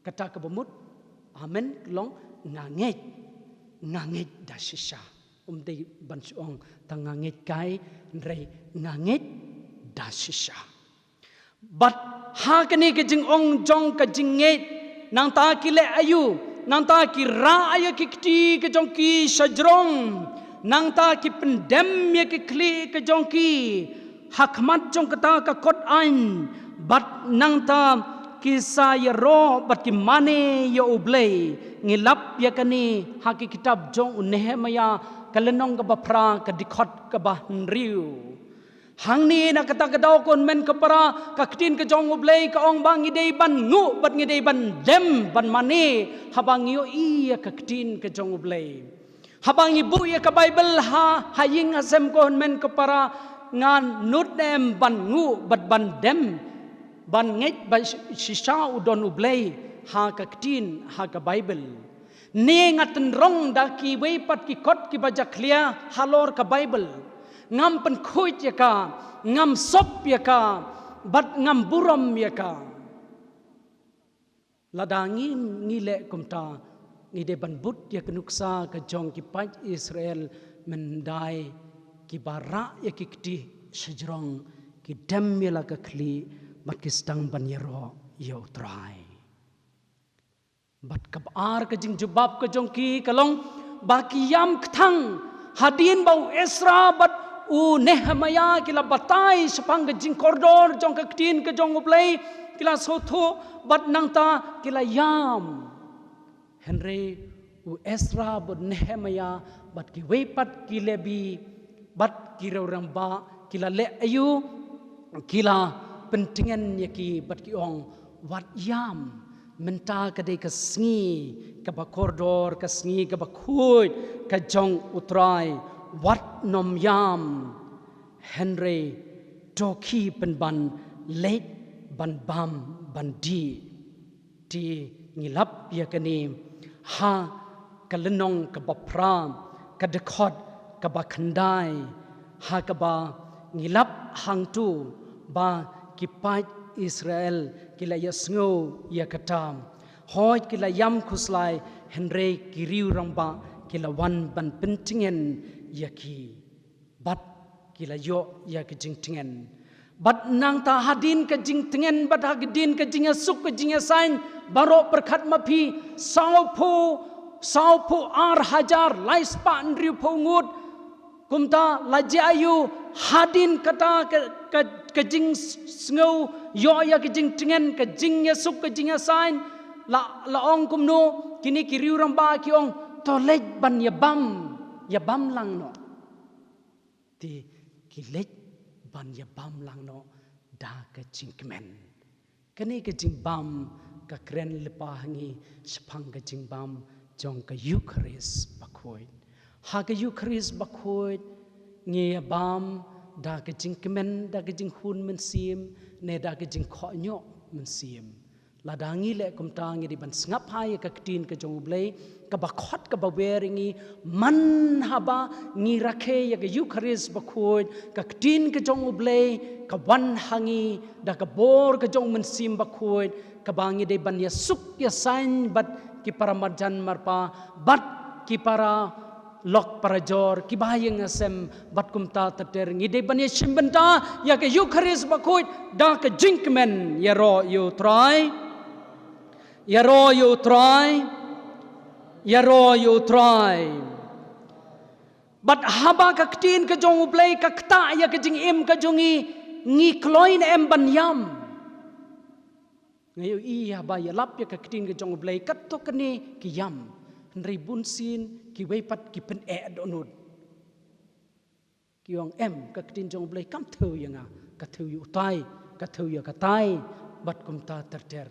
B: kata ka bemut amen long nganget dasisha dei bansuong tanganget kai rei nganget dasisha but ha kani ke jing ong jong ka jinget nang ta ki le ayu nang ta ki ra ayu ki kti ke jong ki sajrong nang ta ki pendem ye ki kli ke jong ki hakmat jong kata ka kot ain but nang ta kisah ya roh bat ki mane ya ublei ngilap ya kani haki kitab jong Nehemia kalenong ka bapra ka dikot ka bahnriu hang ni na kata kadaw kon men ka para ka ktin ka jong ublei ka ong bang idei ban ngu bat ngidei ban dem ban mane habang yo iya ka ktin ka jong ublei habang ibu ya ka Bible haying asem kon men ka para ngan nut dem ban ngu bat ban dem ban nget ba shisha udon ublei ha ka ktin ha ka Bible ne ngaten rong da ki wei pat ki kot ki baja clear halor ka Bible ngam pen khuit ya ka ngam sop ya ka bat ngam buram ya ka ladangi ngile kumta ngide ban but ya kenuksa ka jong ki paj Israel mendai ki bara ya ki kti sejrong ki dem ya ka kli bat ki stang ban yero yo try bat kab ar ka jing jubab ka jong ki kalong baki yam kthang hadin bau Esra bat u Nehemiah kila batai sepang ka jing koridor jong ka ktin ka jong ublei kila sotho bat nangta kila yam Henry u Esra bat Nehemiah bat ki wepat ki lebi bat ki ramba kila le ayu kila pentingan yaki bat ki ong wat yam menta kadai ka sngi ka ba koridor ka sngi ka ba khuit ka jong utrai wat nom yam Henry toki pen ban late ban bam ban di ti ngilap ya kani ha ka lenong ka ba pram ka dekhot ka ba khandai ha ka ba ngilap hang tu ba kipai Israel kila yasngo ya katam hoi kila yam khuslai Henry kiriu ramba kila wan ban pentingen yaki bat kila yo ya ka jingtingen bat nang ta hadin ka jingtingen bat hadin ka jinga suk ka jinga sain baro perkhat mapi saupo ar hajar laispa andriu pongut kumta laji ayu hadin kata ka jing sngo yo ya ka jing tingen ka jing ya suk ka jing ya sain la ong kumno kini kiriu ramba ki ong to lej ban ya bam lang no ti ki lej ban ya bam lang no da ka jing kemen kani ka jing bam ka kren lepa hangi sepang ka jing bam jong ka Eucharist bakhoi ha ka Eucharist bakhoi nge bam da ka jing kemen da ka jing hun men sim ne da ka jing kho nyo men sim la dangi le kum ta ngi di ban ngap hai ka ktin ka jong blei ka ba khot ka ba weringi man haba ngi rakhe ya ka Eucharist bakhoi ka ktin ka jong blei ka wan hangi da ka bor ka jong men sim bakhoi ka bangi de ban ya suk ya sain bat ki para marjan marpa bat ki para lok para jor ki bayang asem bat kumta tater ngide bani shimbenta ya ke Eucharist bakhoi da ka jinkmen ya ro you try bat haba ka ktin ka jong ublei ka kta ya ka jing im ka jongi ngi kloin em ban yam ngayo I haba ya lap ya ka ktin ka jong ublei kat to kani ki yam Henry bunsin ki weipat ki pen donut ki ong em ka ktin jong blai kam theu yanga ka theu yu tai ka theu ya ka tai bat kum ta ter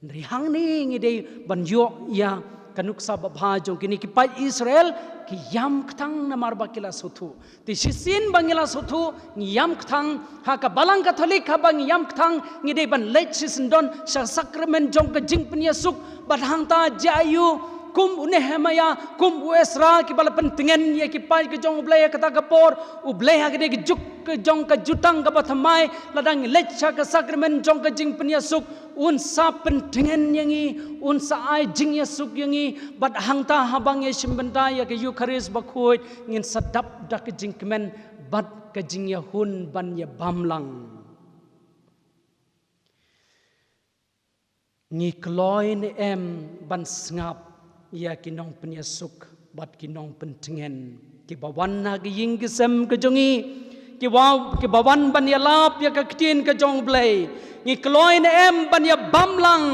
B: Henry hang ni ngi dei ban yo ya kanuk sa ba jong kini ki pai Israel ki yam kthang na marba kila suthu ti sisin bangila suthu ngi yam kthang ha ka balang katolik ha bang yam kthang ngi dei ban lech sisin don sa sacrament jong ka jing pen yasuk bat hang ta jayu kum Nehemiah kum Esra ki bala pentingan ye ki pai ke jong ublei kata kapor ublei ha ke juk ke jong ka jutang ka bathamai ladang lecha ka sakrament jong ka jing penya suk un sa pentingan yangi un sa ai jing ya suk yangi bat hangta habang ye simbenta ya ke Eucharist bakhoi ngin sadap dak ke jing kemen bat ka jing ya hun ban ya bamlang ngi kloin em ban ngap ya kinong penyasuk bat kinong pentingan ki bawan na gi ying gesem ke jongi ki bawan ban ya lap ya ka ktin ke jong blei ngi kloin em ban ya bamlang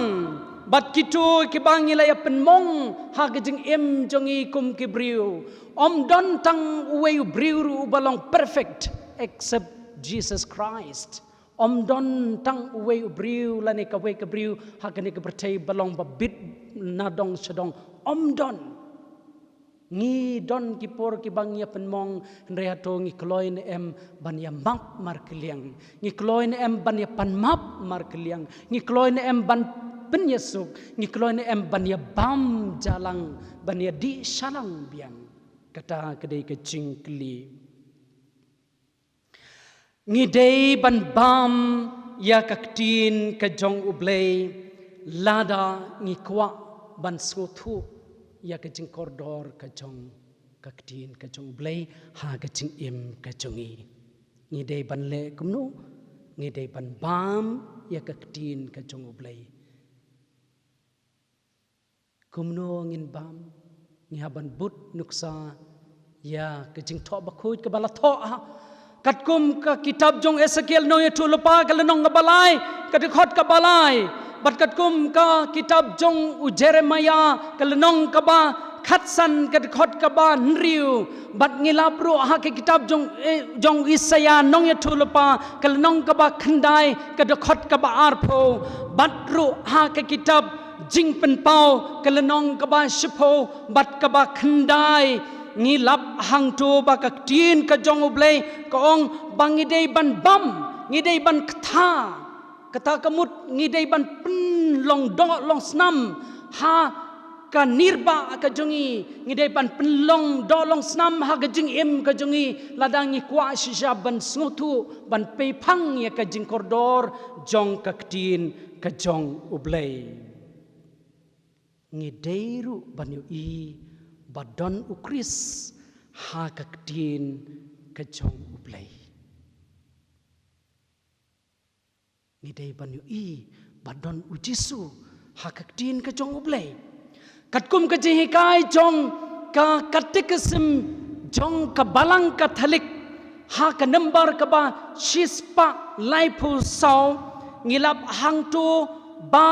B: bat kitu ki bangi la ya penmong ha ke jing em jongi kum ki briu om don tang we briu ru balong perfect except Jesus Christ om don tang we briu la ne ka we ka briu ha ke ne ka pertai balong ba bit na dong sedong om don ngi don ki por ki bang ya penmong rea to ngi kloin em ban ya map mar kliang ngi kloin em ban ya pan map mar kliang ngi kloin em ban pen yesuk ngi kloin em ban ya bam jalang ban ya di shalang biang kata kedai kecing kli ngi dei ban bam ya kaktin ka jong ublei lada ngi kwa ban skothu ya kecing koridor ka jong kaktin ka jong ublei ha kecing im ka jongi ngi dei ban le kumnu ngi dei ban bam ya kaktin ka jong ublei kumnu ngin bam ngi haban but nuksa ya kecing tho bakhuj ka bala tho kat kum ka kitab jong Ezekiel no ya thulupa ka lenong ka balai ka dikhot ka balai bat kat kum ka kitab jong u Jeremiah ka lenong ka ba khatsan ka dikhot ka ba nriu bat ngilap ru ha ka kitab jong Isaiah nong ya thulupa ka lenong ka ba khandai ka dikhot ka ba arpho bat ru ha ka kitab jing pen pau ka lenong ka ba shipo bat ka ba khandai ngi lap hang tu ba ka tin ka jong ublei ka ong bang idei ban bam ngi dei ban kata kamut ngi dei ban pen long do long snam ha ka nirba ka jongi ngi dei ban pen long do long snam ha ka jing im ka jongi ladang ngi kwa shisha ban snutu ban pe phang ya ka jing koridor jong ka tin ka jong ublei ngi dei ru ban yu i badon ukris ha kaktin kejong ublei ni dei ban yu i badon ujisu ha kaktin kejong ublei katkum ka jihikai jong ka katikism jong ka balang ka thalik ha ka number ka ba shispa laipu sau ngilap hang tu ba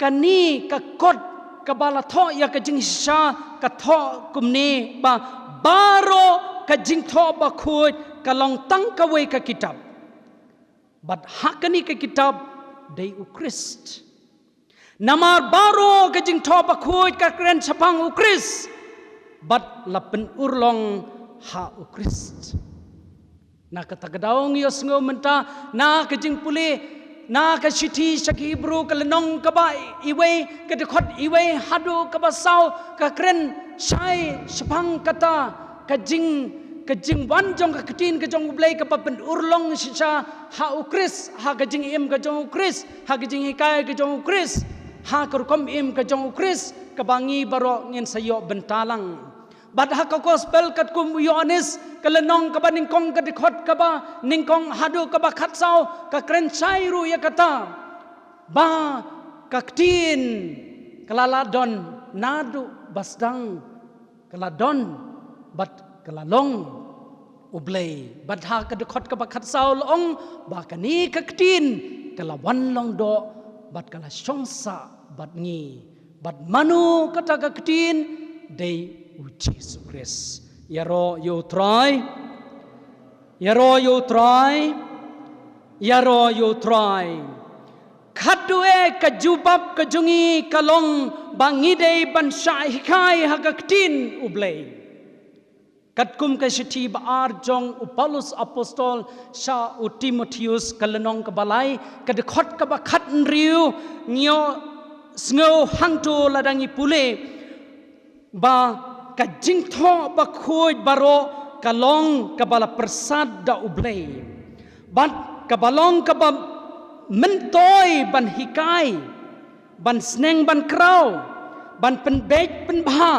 B: kani ka kot kabala tho ya ka jing sha ka tho kumni ba baro ka jing tho ba khoj ka long tang ka we ka kitab but hakani ka kitab dei u Christ namar baro ka jing tho ba khoj ka kren chapang u Christ but lapen urlong ha u Christ na ka tagadaw ngiyos ngo menta na ka jing puli na ka shiti shaki bru ka lenong ka ba iwe ka dekhot iwe hadu ka ba sau ka kren shai shapang kata ka jing wan jong ka katin ka jong ublei ka pa pen urlong shisha ha u Chris ha ka jing im ka jong u Chris ha ka jing hikai ka jong u Chris ha ka rukom im ka jong u Chris ka bangi baro ngin sayo bentalang bad ha ka gospel kat kum Yohanes ka lenong ka ba ningkong ka dikhot ka ba ningkong hadu ka ba khatsau ka kren chairu ya kata ba kaktin kalaladon nadu basdang kaladon bat kalalong ublei bad ha ka dikhot ka ba khatsau long ba kani kaktin kalawan long do bat kala shongsa bat ngi bat manu kata kaktin dei u Jesus Christ yaro you try khatue ka jubab ka jungi kalong bangidei ban shai khai hagaktin ublei katkum ka shiti baar jong u Paulus apostol sha u Timotheus kalenong ka balai ka dekhot ka ba khat nriu ngio sngo hangto ladangi pule ba ka jingtho ba khoj baro kalong ka bala persad da ublei bat ka balong ka ba mentoy ban hikai ban sneng ban krau ban pen bek pen bha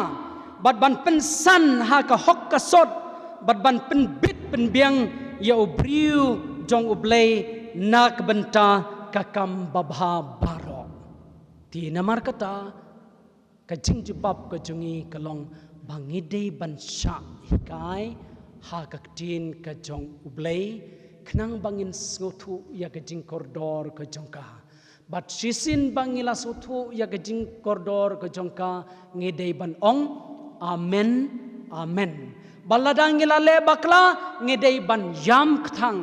B: bat ban pen san ha ka hok ka sot bat ban pen bit pen biang ya ubriu jong ublei nak benta ka kam babha baro ti namar kata ka jingjubab ka jungi kalong bangidei ban sha hikai ha kaktin ka jong ublei knang bangin sngotu ya ka jing koridor ka jongka bat sisin bangila sotu ya ka jing koridor ka jongka ngidei ban ong amen amen baladang ngila le bakla ngidei ban yam kthang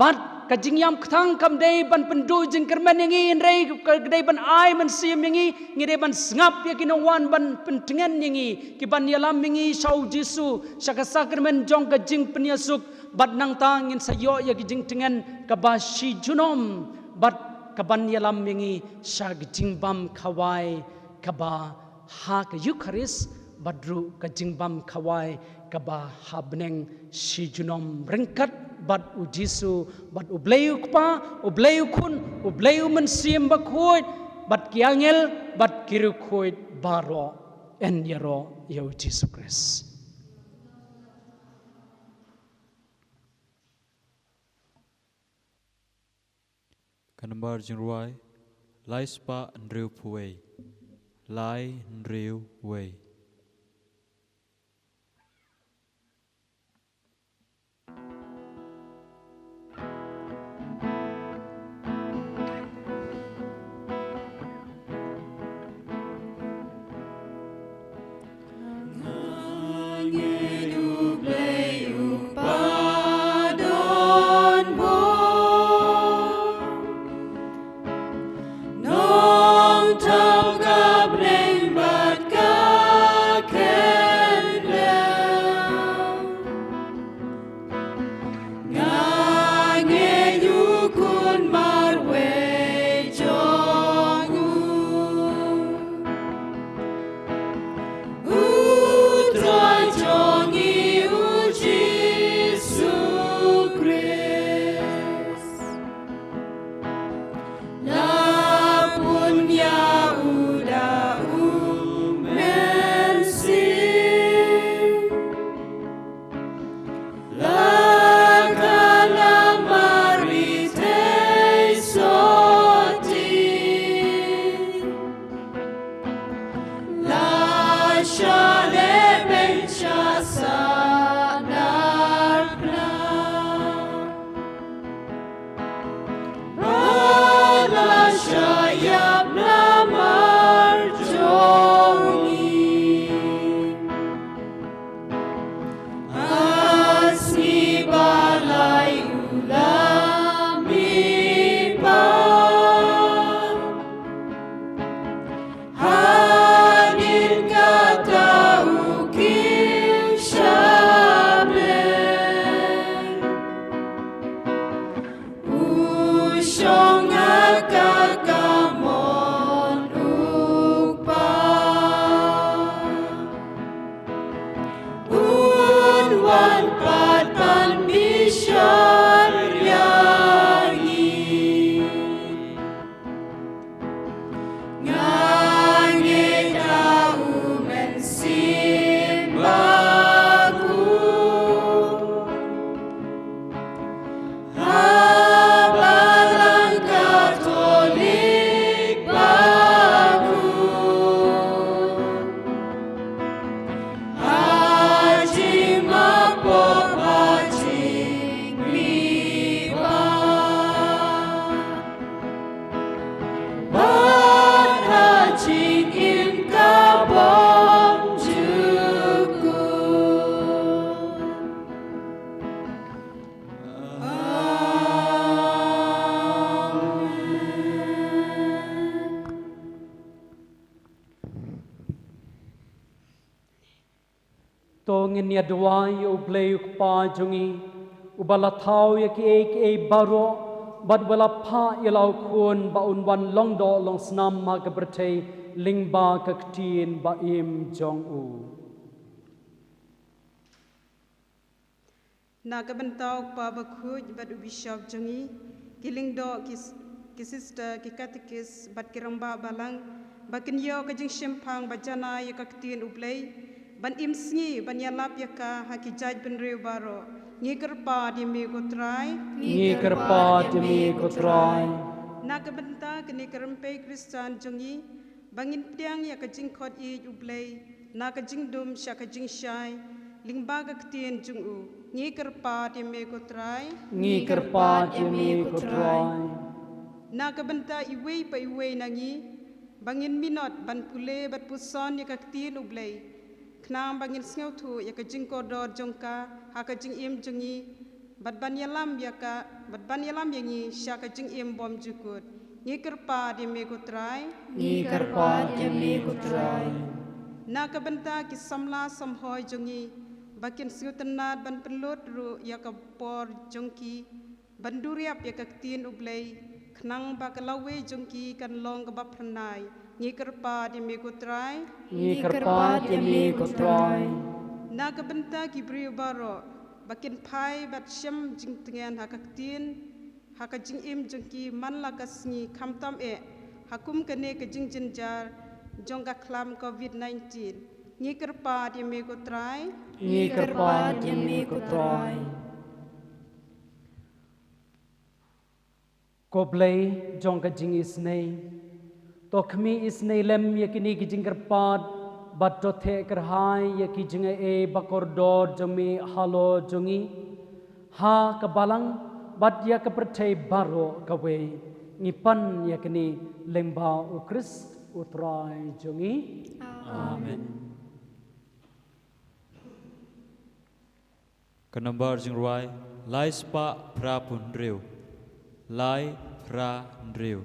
B: bat kajing yam ktang kam dei ban pendu jing kermen yangi rei dei ban ai man sim yangi ngire ban ngap ya kinongwan ban pentengen yangi ki ban yalam yangi sau Jesu saka sakramen jong kajing penyasuk bat nang tang in sayo ya kajing tengen kabashi junom bat kaban yalam yangi sag jingbam khawai kaba ha ka Eucharist badru ka jingbam khawai kaba habneng si junom rengkat bat u Jesu bat u bleu kpa u bleu kun u bleu mensim bakhoit bat kiangel bat kiru khoit baro en yaro yo Jesus Christ.
A: Kanambar jingruai lai spa ndriu puwei lai ndriu wei.
B: Tongin ya dwai u bleu pa jungi ubala thau ya ki baro bad bala pha yalau khun ba unwan long do long snam ma ka berthei lingba ka ktin ba im jong u
G: Nakabantau pa bakhuj bad u bishop jungi kiling do ki sister ki catechist bad kiramba balang bakin yo ka jing shempang bajana ya ka ktin ublei ban imsngi ban yalap yaka hakijaj ben reu baro ngi kerpa di mi ko trai nakabanta kini kerempe Kristan jungi bangin tiang ya ka jing khot i ublei na ka jing dum sha ka jing shai lingba ka ktien jungu ngi kerpa di mi ko trai nakabanta iwei pa iwei nangi bangin minot ban pule bat puson ya ka ktien ublei Knam bangin sngau tu ya ka jing kodor jongka ha ka jing im jungi bat ban yalam yang ni syaka jing im bom jukut ni kerpa di megutrai na ka benta ki samla samhoi jongi bakin siutanat ban pelut ru ya ka por jongki banduriap ya ka tin ublei knang ba ka lawe jongki kan long ka bapranai ni kerpa di megutrai na ka benta ki brio baro bakin pai bat syam jing tengen haka tin haka jing im jongki man la ka sngi khamtam hakum kane ka jing jinjar jongga klam COVID-19 ni kerpa di megutrai
B: ko blai jong ka jing isnei to khmi isnei lem yakini ki jing kerpat bat to the kerhai yaki jing bakor dor jami halo jongi ha ka balang bat ya ka perthai baro ka we ngipan yakini lemba u Christ utrai jongi amen.
A: Kanambar jing ruai lai spa pra pun driu lai pra driu.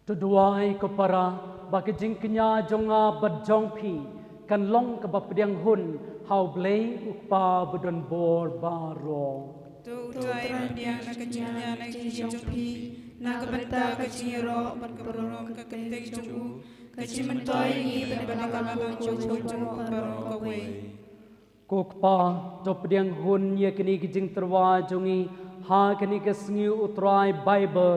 A: Tuduai ko para bakijing kenya jonga badjong pi kan long ka bapdiang hun how blay ukpa budon bor baro
G: tu utai randiang na kenya na kijongpi na kabenta kachiro ban kaborong ka kentek jongu kachimentoy ni ban kalamang jongu baro kawe
B: kokpa topdiang hun ye kini kijing terwa jongi ha kini kesngi utrai bible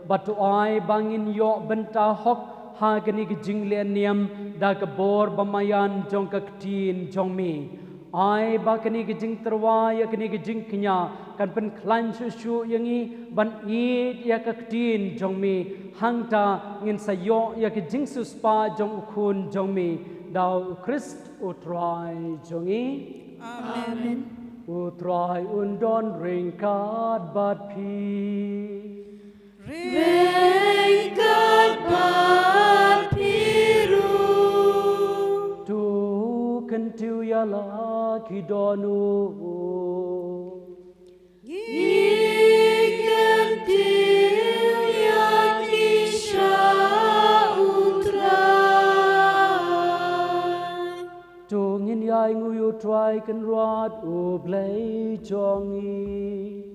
B: batu ai bangin yo benta hok ha gani gijing le niam da ka bor bamayan jong ka tin jong mi ai ba kani gijing terwa ya kani gijing knya kan pen klan su yangi ban i ya ka tin jong mi hangta ngin sayo ya gijing su spa jong khun jong mi dau Christ utrai jongi
G: amen
B: utrai undon ringkat bat pi
C: Ringkat berpiru
B: tu kentu ya laki donu
C: Gikentu ya kisha utrai
B: tu ngin yai nguyu trai kan ruat u blai jongi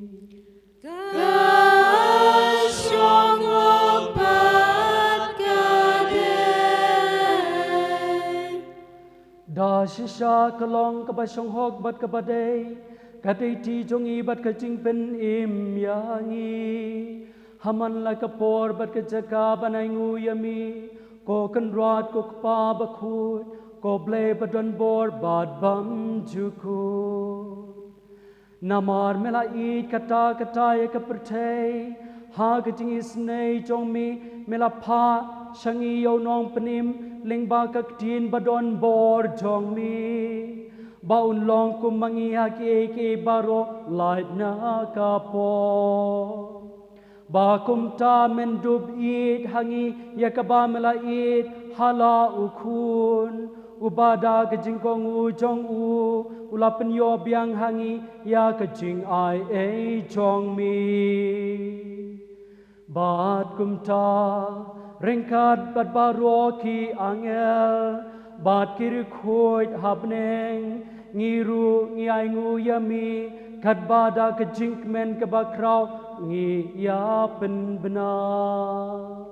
B: Da shisha kalong kabashong hok bat kabadai kadai ti jongi bat kaching pen im yangi haman la kapor bat kajaka banai ngu yami ko kan rat ko pa bakhut
A: ko ble badon bor bad bam juku namar mela id kata kata ya kapertei ha kajing isnei jong mi mela pa shangi yo nong penim ling ba kaktin badon bor jong mi baun long kumangi haki ke baro light na kapo ba kumta mendub id hangi yakaba mela id hala ukun ubada kajingkong u jong u ulapan yo biang hangi ya kajing ai e jong mi bat kumta rengkat bat baro ki angel bat kiri khoi habneng ngiru ngi ai ngu yami kat bada kajing men ke bakrau ngi ya pen benar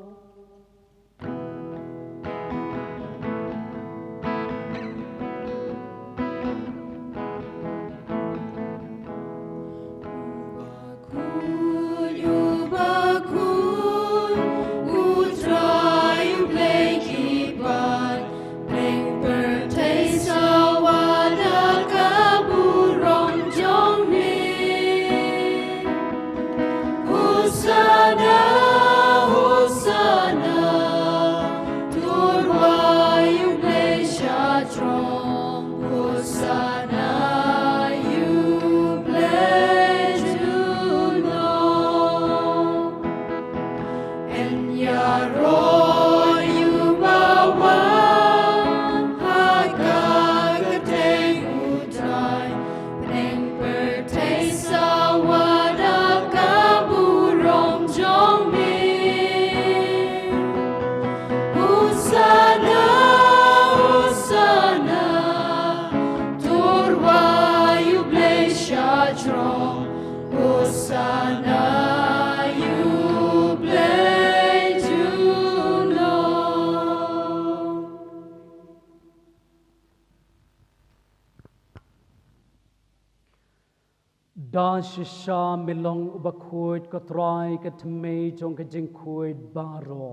A: da shisha milong ubakhoit ko try ka thmei jong ka jing khoit baro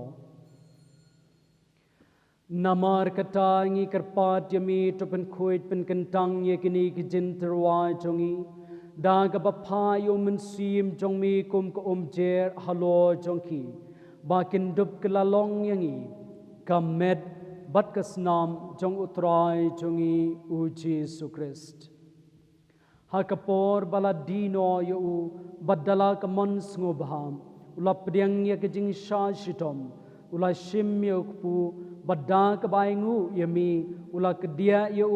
A: namar kata ngi karpat yami to pen khoit pen kentang ye kini ki jin terwa jongi da ka bapha yo men sim jong mi kum ko jer halo jongki bakin dup kelalong yangi kamet bat kasnam jong utrai jongi u Jesu Christ hakapor baladino yu badala kamons ngobham ulap diang ya kejing sha shitom ula shim yukpu badda kabaingu yami ula kedia yu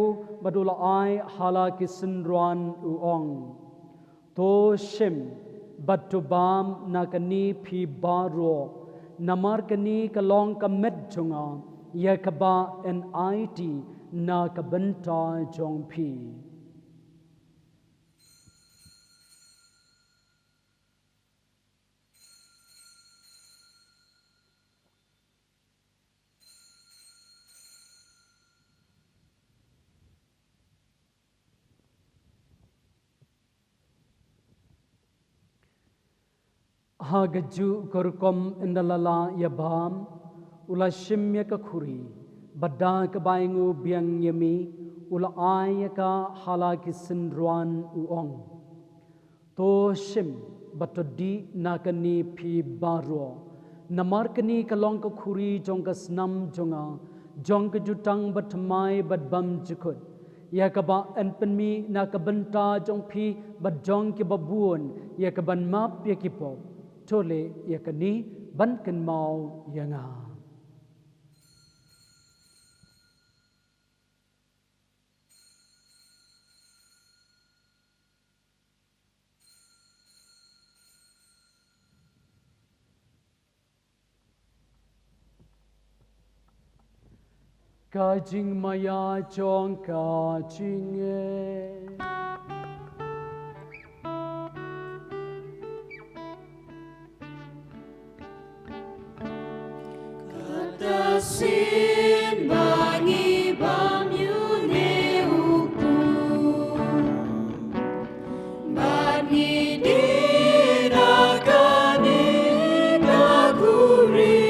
A: badula ai hala kisenruan uong to shim batubam nakani phi baro namar kani kalong kamet junga yakaba NIT na kabanta jong phi hagaju korkom indalala yabam ula shimya ka khuri badda ka baingu biang yemi ula ay ka halaki sinruan uong to shim batodi nakani phi baro namar kani kalong ka khuri jong ka snam jonga jong ka jutang batmai badbam jukut yakaba enpenmi nakabenta jong phi badjong ki babun yakaban map yakipop tole yakani ban kan mau yanga kajing maya chong kajing
C: sin bangi bam yu ne upu bani dina kani kakuri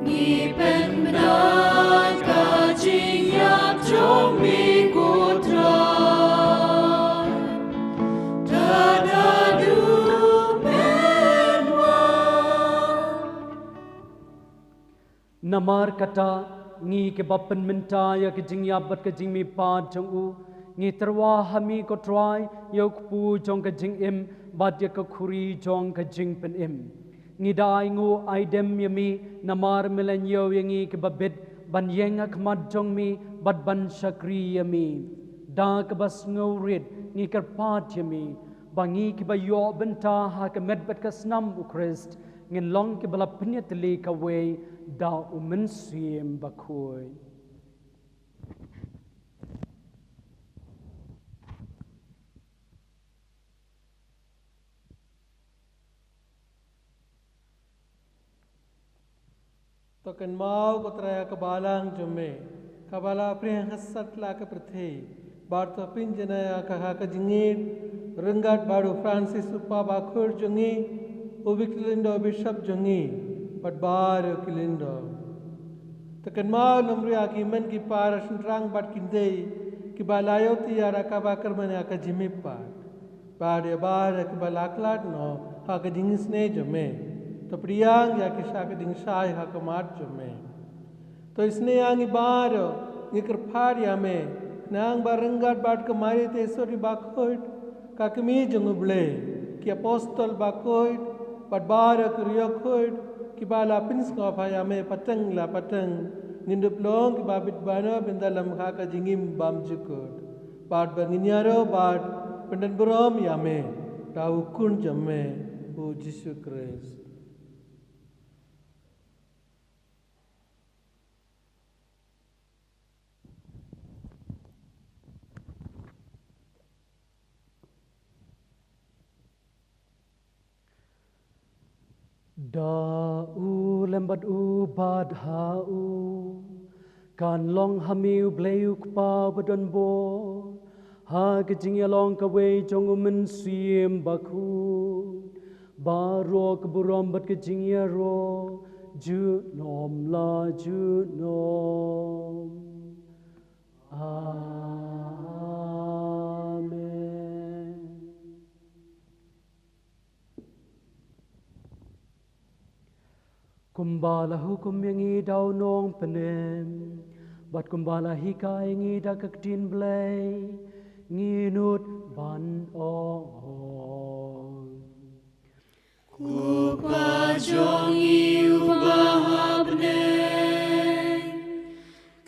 C: ni pen bna
A: namar kata ngi ke bapen menta ya ke jing ya bat ke jing mi pa jong u ngi terwa hami ko try yok pu jong ke jing im bat ya ke khuri jong ke jing pen im ngi dai ngu ai dem yami namar melen yo yangi ke babet ban yeng ak mat jong mi bat ban shakri yami da ke bas ngaurit ngi ker pat yami bangi ke ba yo benta ha ke med bat ke snam u Christ ngin long ke bala pnyat le ka we da umen siem bakoi
F: Token mau kotraya kebalang jome kabala prih hasat la ke prathe barto pinjana kaha ka jingit rengat baru Francis upa bakur jongi ubiklindo bishop jongi padbar kilindo Token mau nomria ki men ki parash rang bat kindei ki balayo tiara ka bakar mane ka jimipa bare bar ki balaklat no ha ka jingis ne jome तो प्रियांग या किशा के दिंगशाय हा कमाट जमे तो इसने आंगी बार ये करफार या में नांग बारंगाट बाट कमारे ते सोरी बाकोट का कमी जंगुबले कि अपोस्तल बाकोट बट बार कुरियोकोट कि बाला पिंस का फाया में पतंग ला पतंग निंदुप लोंग कि बाबित बानो बिंदा लम्हा का जिंगिम बाम जुकोट बाट बंगिन्यारो बाट पंडन बुरोम या में ताऊ कुन जमे ओ जिसु Christ
A: Da u lembat u bad ha u kan long hamiu bleuk pa badon bo ha ke jing ya long ka we jong men siem baku baro ke burom bat ke jing ya ro ju nom la ju nom amen. Kumbala hukum yangi daw nong penem bat kumbala hika yangi da kaktin blay nginut ban on
C: Kupa jongi ubahapne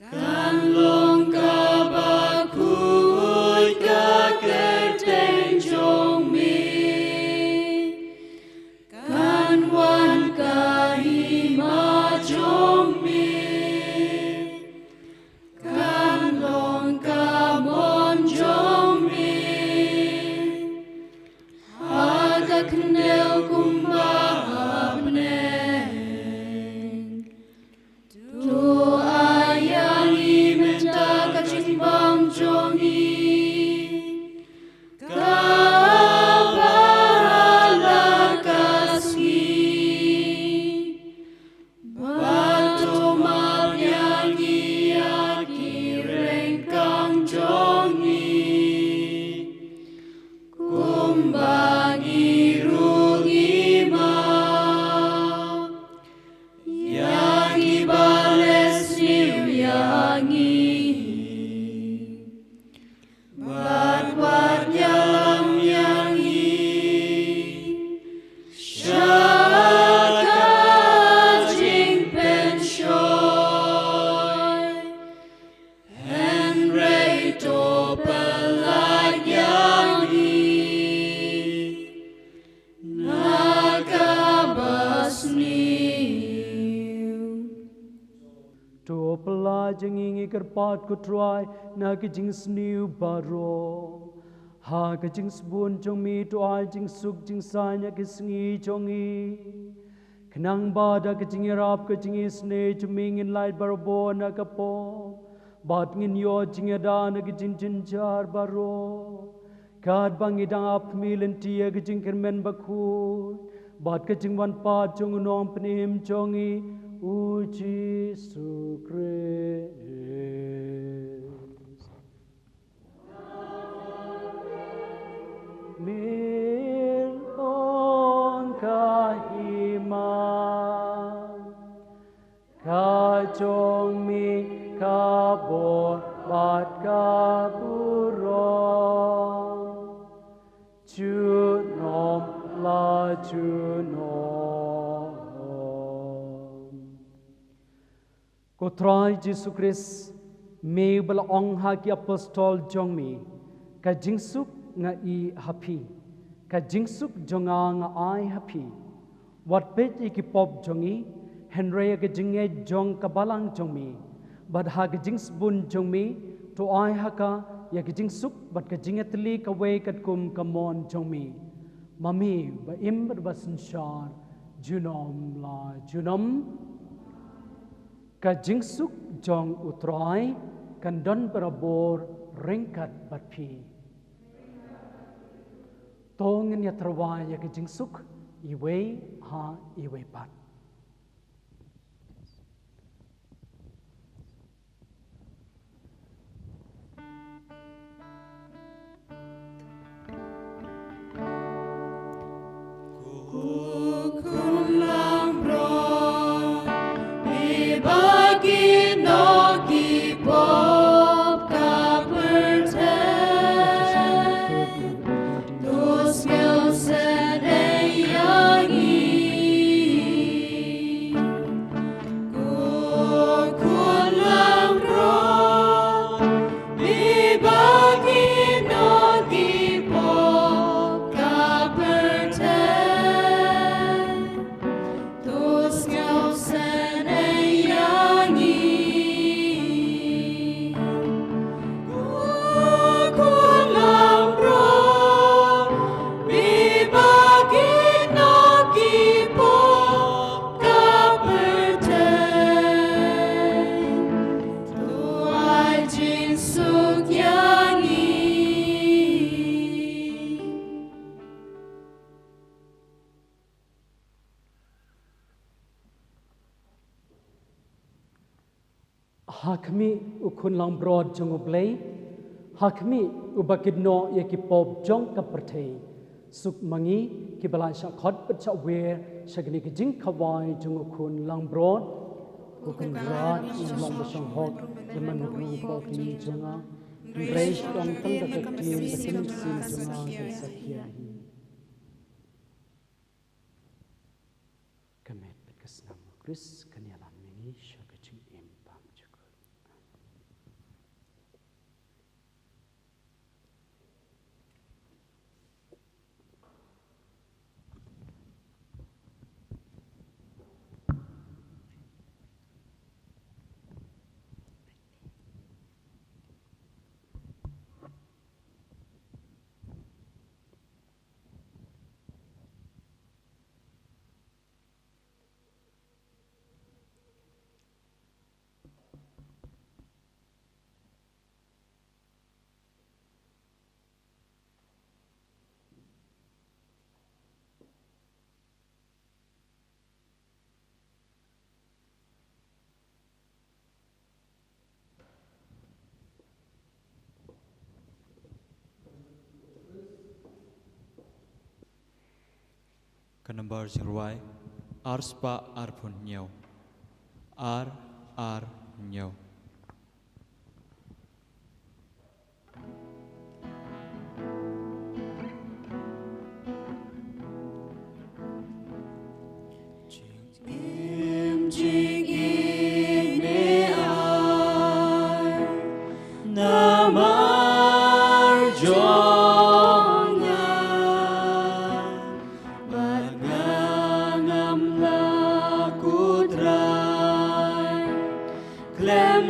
C: kan long ka bakuy ka kerteng jong mi kan wan ka
A: jengi kerpat ko try na ke jing sniu baro ha ke jing sbun jong mi to ai jing suk jing sai na ke sngi jongi knang ba da ke jing rap ke jing sne jming in light barbo na ka po bat ngin yo jing da na ke jing jin jar baro kad bang idang ap milen tia ke jing kermen bakhu bat ke jing wan pa jong nom pnim jongi O Jesus Christ. Mil on kahima, kahima. จงมีขบวนบาทกาบุรอจูนอมลาจูนอมก็ทรายเยซูคริสต์มีบลองหากิอพอสตอลจงมีกะจิงสุกงาอีฮับพีกะจิงสุกจงางาไอฮับพีวัดเป็ดอีกิปอบจงอีเฮนเรียกะจิงเอจงกะบาลังจงมีบัดหากะจิงสบุนจงมีตัวไอฮักะยากะจิงสุกบัดกะจิงเอตลีกะเวกัดกุมกะมอนจงมีมามีบะอิมบัดบัสนชาร์จุนอมลาจุนอมกะจิงสุกจงอุตรายกันดอนบราบอร์เร่งกัดบัดพีโตเงินยตรวายยากะจิงสุกอีเวหาอีเวปัดหากมีอุคุณลังบรอดจงอุบเลยหากมีอุบกินโนยกิปอบจงกับประเทศสุขมังีกิบลายชักขดปัจจเวชักนิกจิงขวายจงอุคุณลังบรอดอุคุณรัดอิมลองบชังหอกยมันอุคุณปอกินจงอาเรชตองตั้งตะเกียนตะกินสินจงอาเป็นสักยาฮีกเมตเป็นกษนามคริสกันยาลันมิงีชักจิงเอ็มปามจุก
H: Kanambar Sirwai, Arspa Arpun Nyau, Ar Nyau.
C: Clem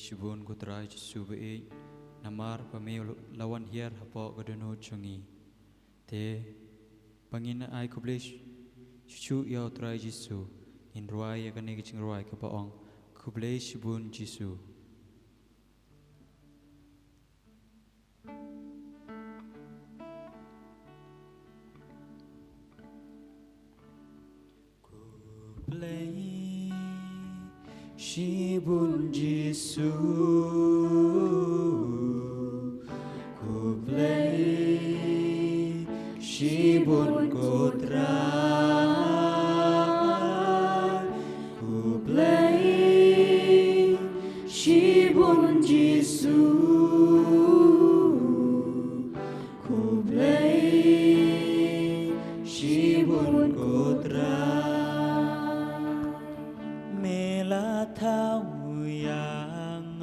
H: shibun kutrai jisuba e namar pamil lawan hiar hapo gadano chungi te pangina ai kublish chu yau trai jisu in ruai ya kane kiching ruai ka paong kublai shibun jisu Shibun Jisu Kublai Shibun Kotra Kublai Shibun Jisu Kublai Shibun Kotra Tahu yang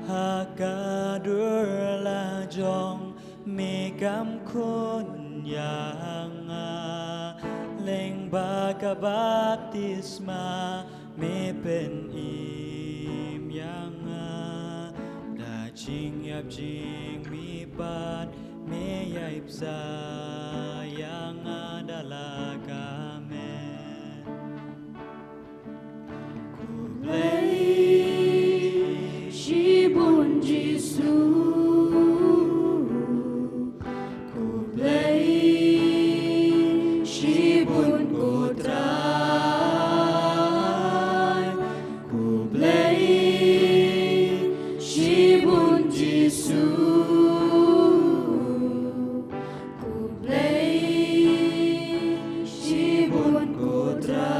H: hakadur la jong megam kun yang leng baga baptisma me pen im yang da jing yap jing mi pat me yaip sa yang dalaga me Shibun Jisu Kublai Shibun Kotra Kublai Shibun Jisu Kublai Shibun Kotra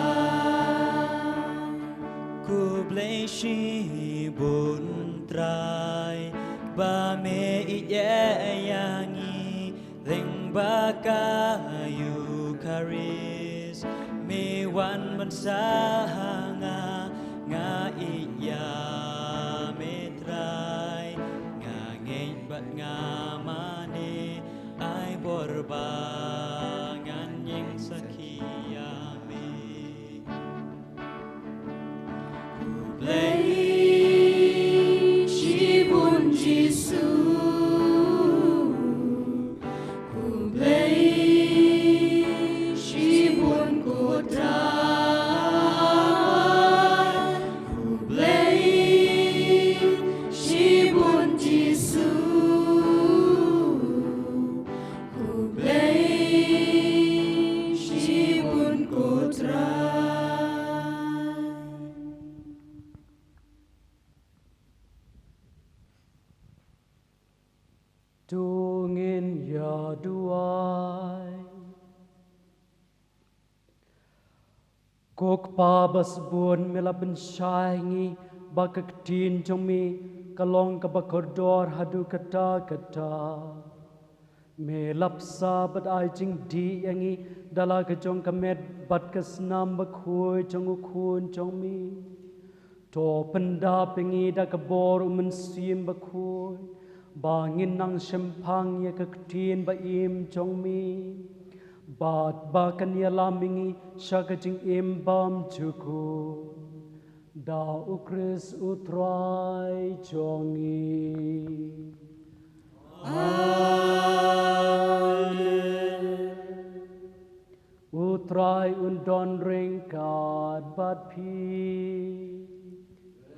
H: Kublai Shibun Trai Ba me iyangi Leng bakayu karis Me wan mansahanga Nga iya me trai Nga ngayon bat nga mani Ay borbangan yang sakiyami Kublai Shibun Jisu Kublai Shibun Kotra Kublai Shibun Jisu Kublai Shibun Kotra
A: Tungin ya duai Kok pabas bun melaban syaingi Bakak tin jami Kalong kabakordor hadu kata-kata Melap sabat ai jing di yangi Dala kejong kamed bat kesnam bakhui jong ukun jami To pendapingi da kabor mensim bakhui Bangin nang sempang ya kektin ba im jong mi Bat bakan ya lamingi syaka jing im bam juku Da ukris utrai jongi Amen Utrai undon ringkat bat pi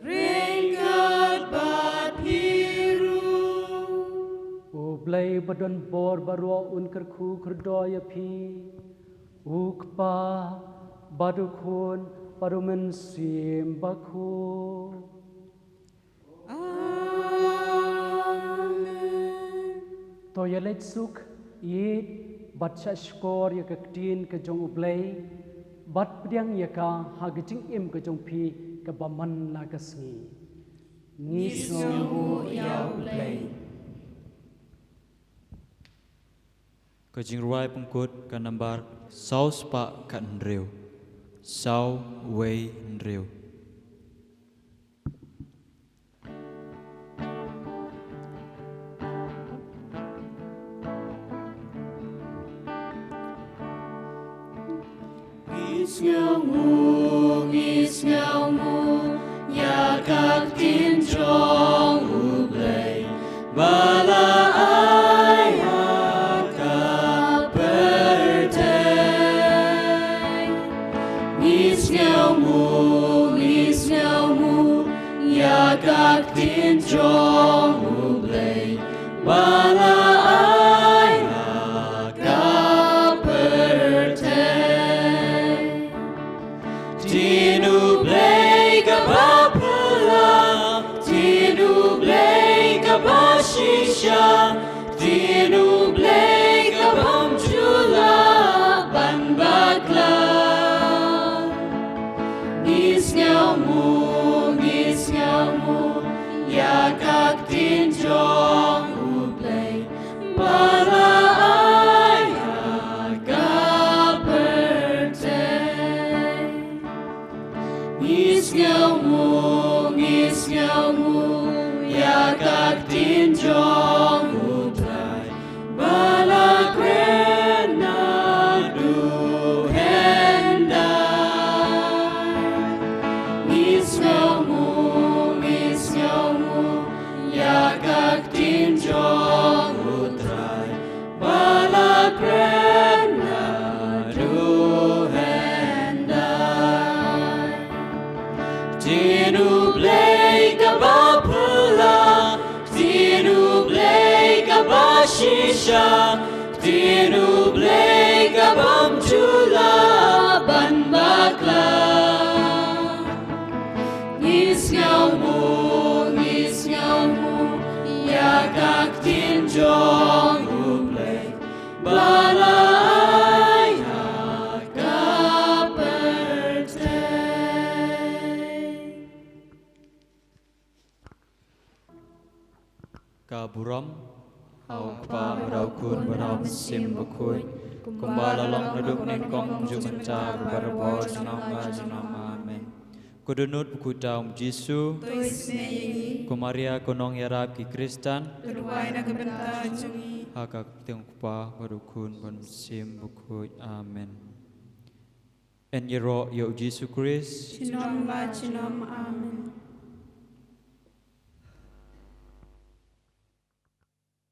C: Ringkat bat piru
A: Ublay badon bor barwa unkar ku kerdoya pi Ukpa badukun parumen sim baku
C: Amen
A: Toya letsuk yit bat shashkor ya kaktin ke jong ublay bat pediang ya ka hagijing im ke jong pi ke baman la kasngi Nisngu ya ublay
H: Kajing ruai pengkut kan nambar sau spa kan ndreu sau wei ndreu
C: Ngis ngau mu ya kak tin trong ublay bala ai haka pertay nis ngau mu ya kak tin trong ublay bala ai haka pertay tin ublay kapapala tin ublay kapashisha tin ublay kapamchula banbakla nis ngau mu ya kak tin trong ublay bala ai haka pertay nis ngau mu ya kak tin trong ublay bala krena du henday nis ngau mu ya kak tin trong ublay bala krena du henday tin ublay kapapala tin ublay kapashisha tin ublay kapamchula banbakla nis ngau mu ya kak tin trong ublay bala ai haka pertay
H: Kaburam au pa rau kun barau sim bukui kumbala long naduk nen kong jumanca berbarbo janama amen Kudunut buku daum Jisu Kumaria konong yarab ki Kristan Haka tiang kupa barukun ban sim bukui amen En yero yo Jisu Kris
E: Chinom amen.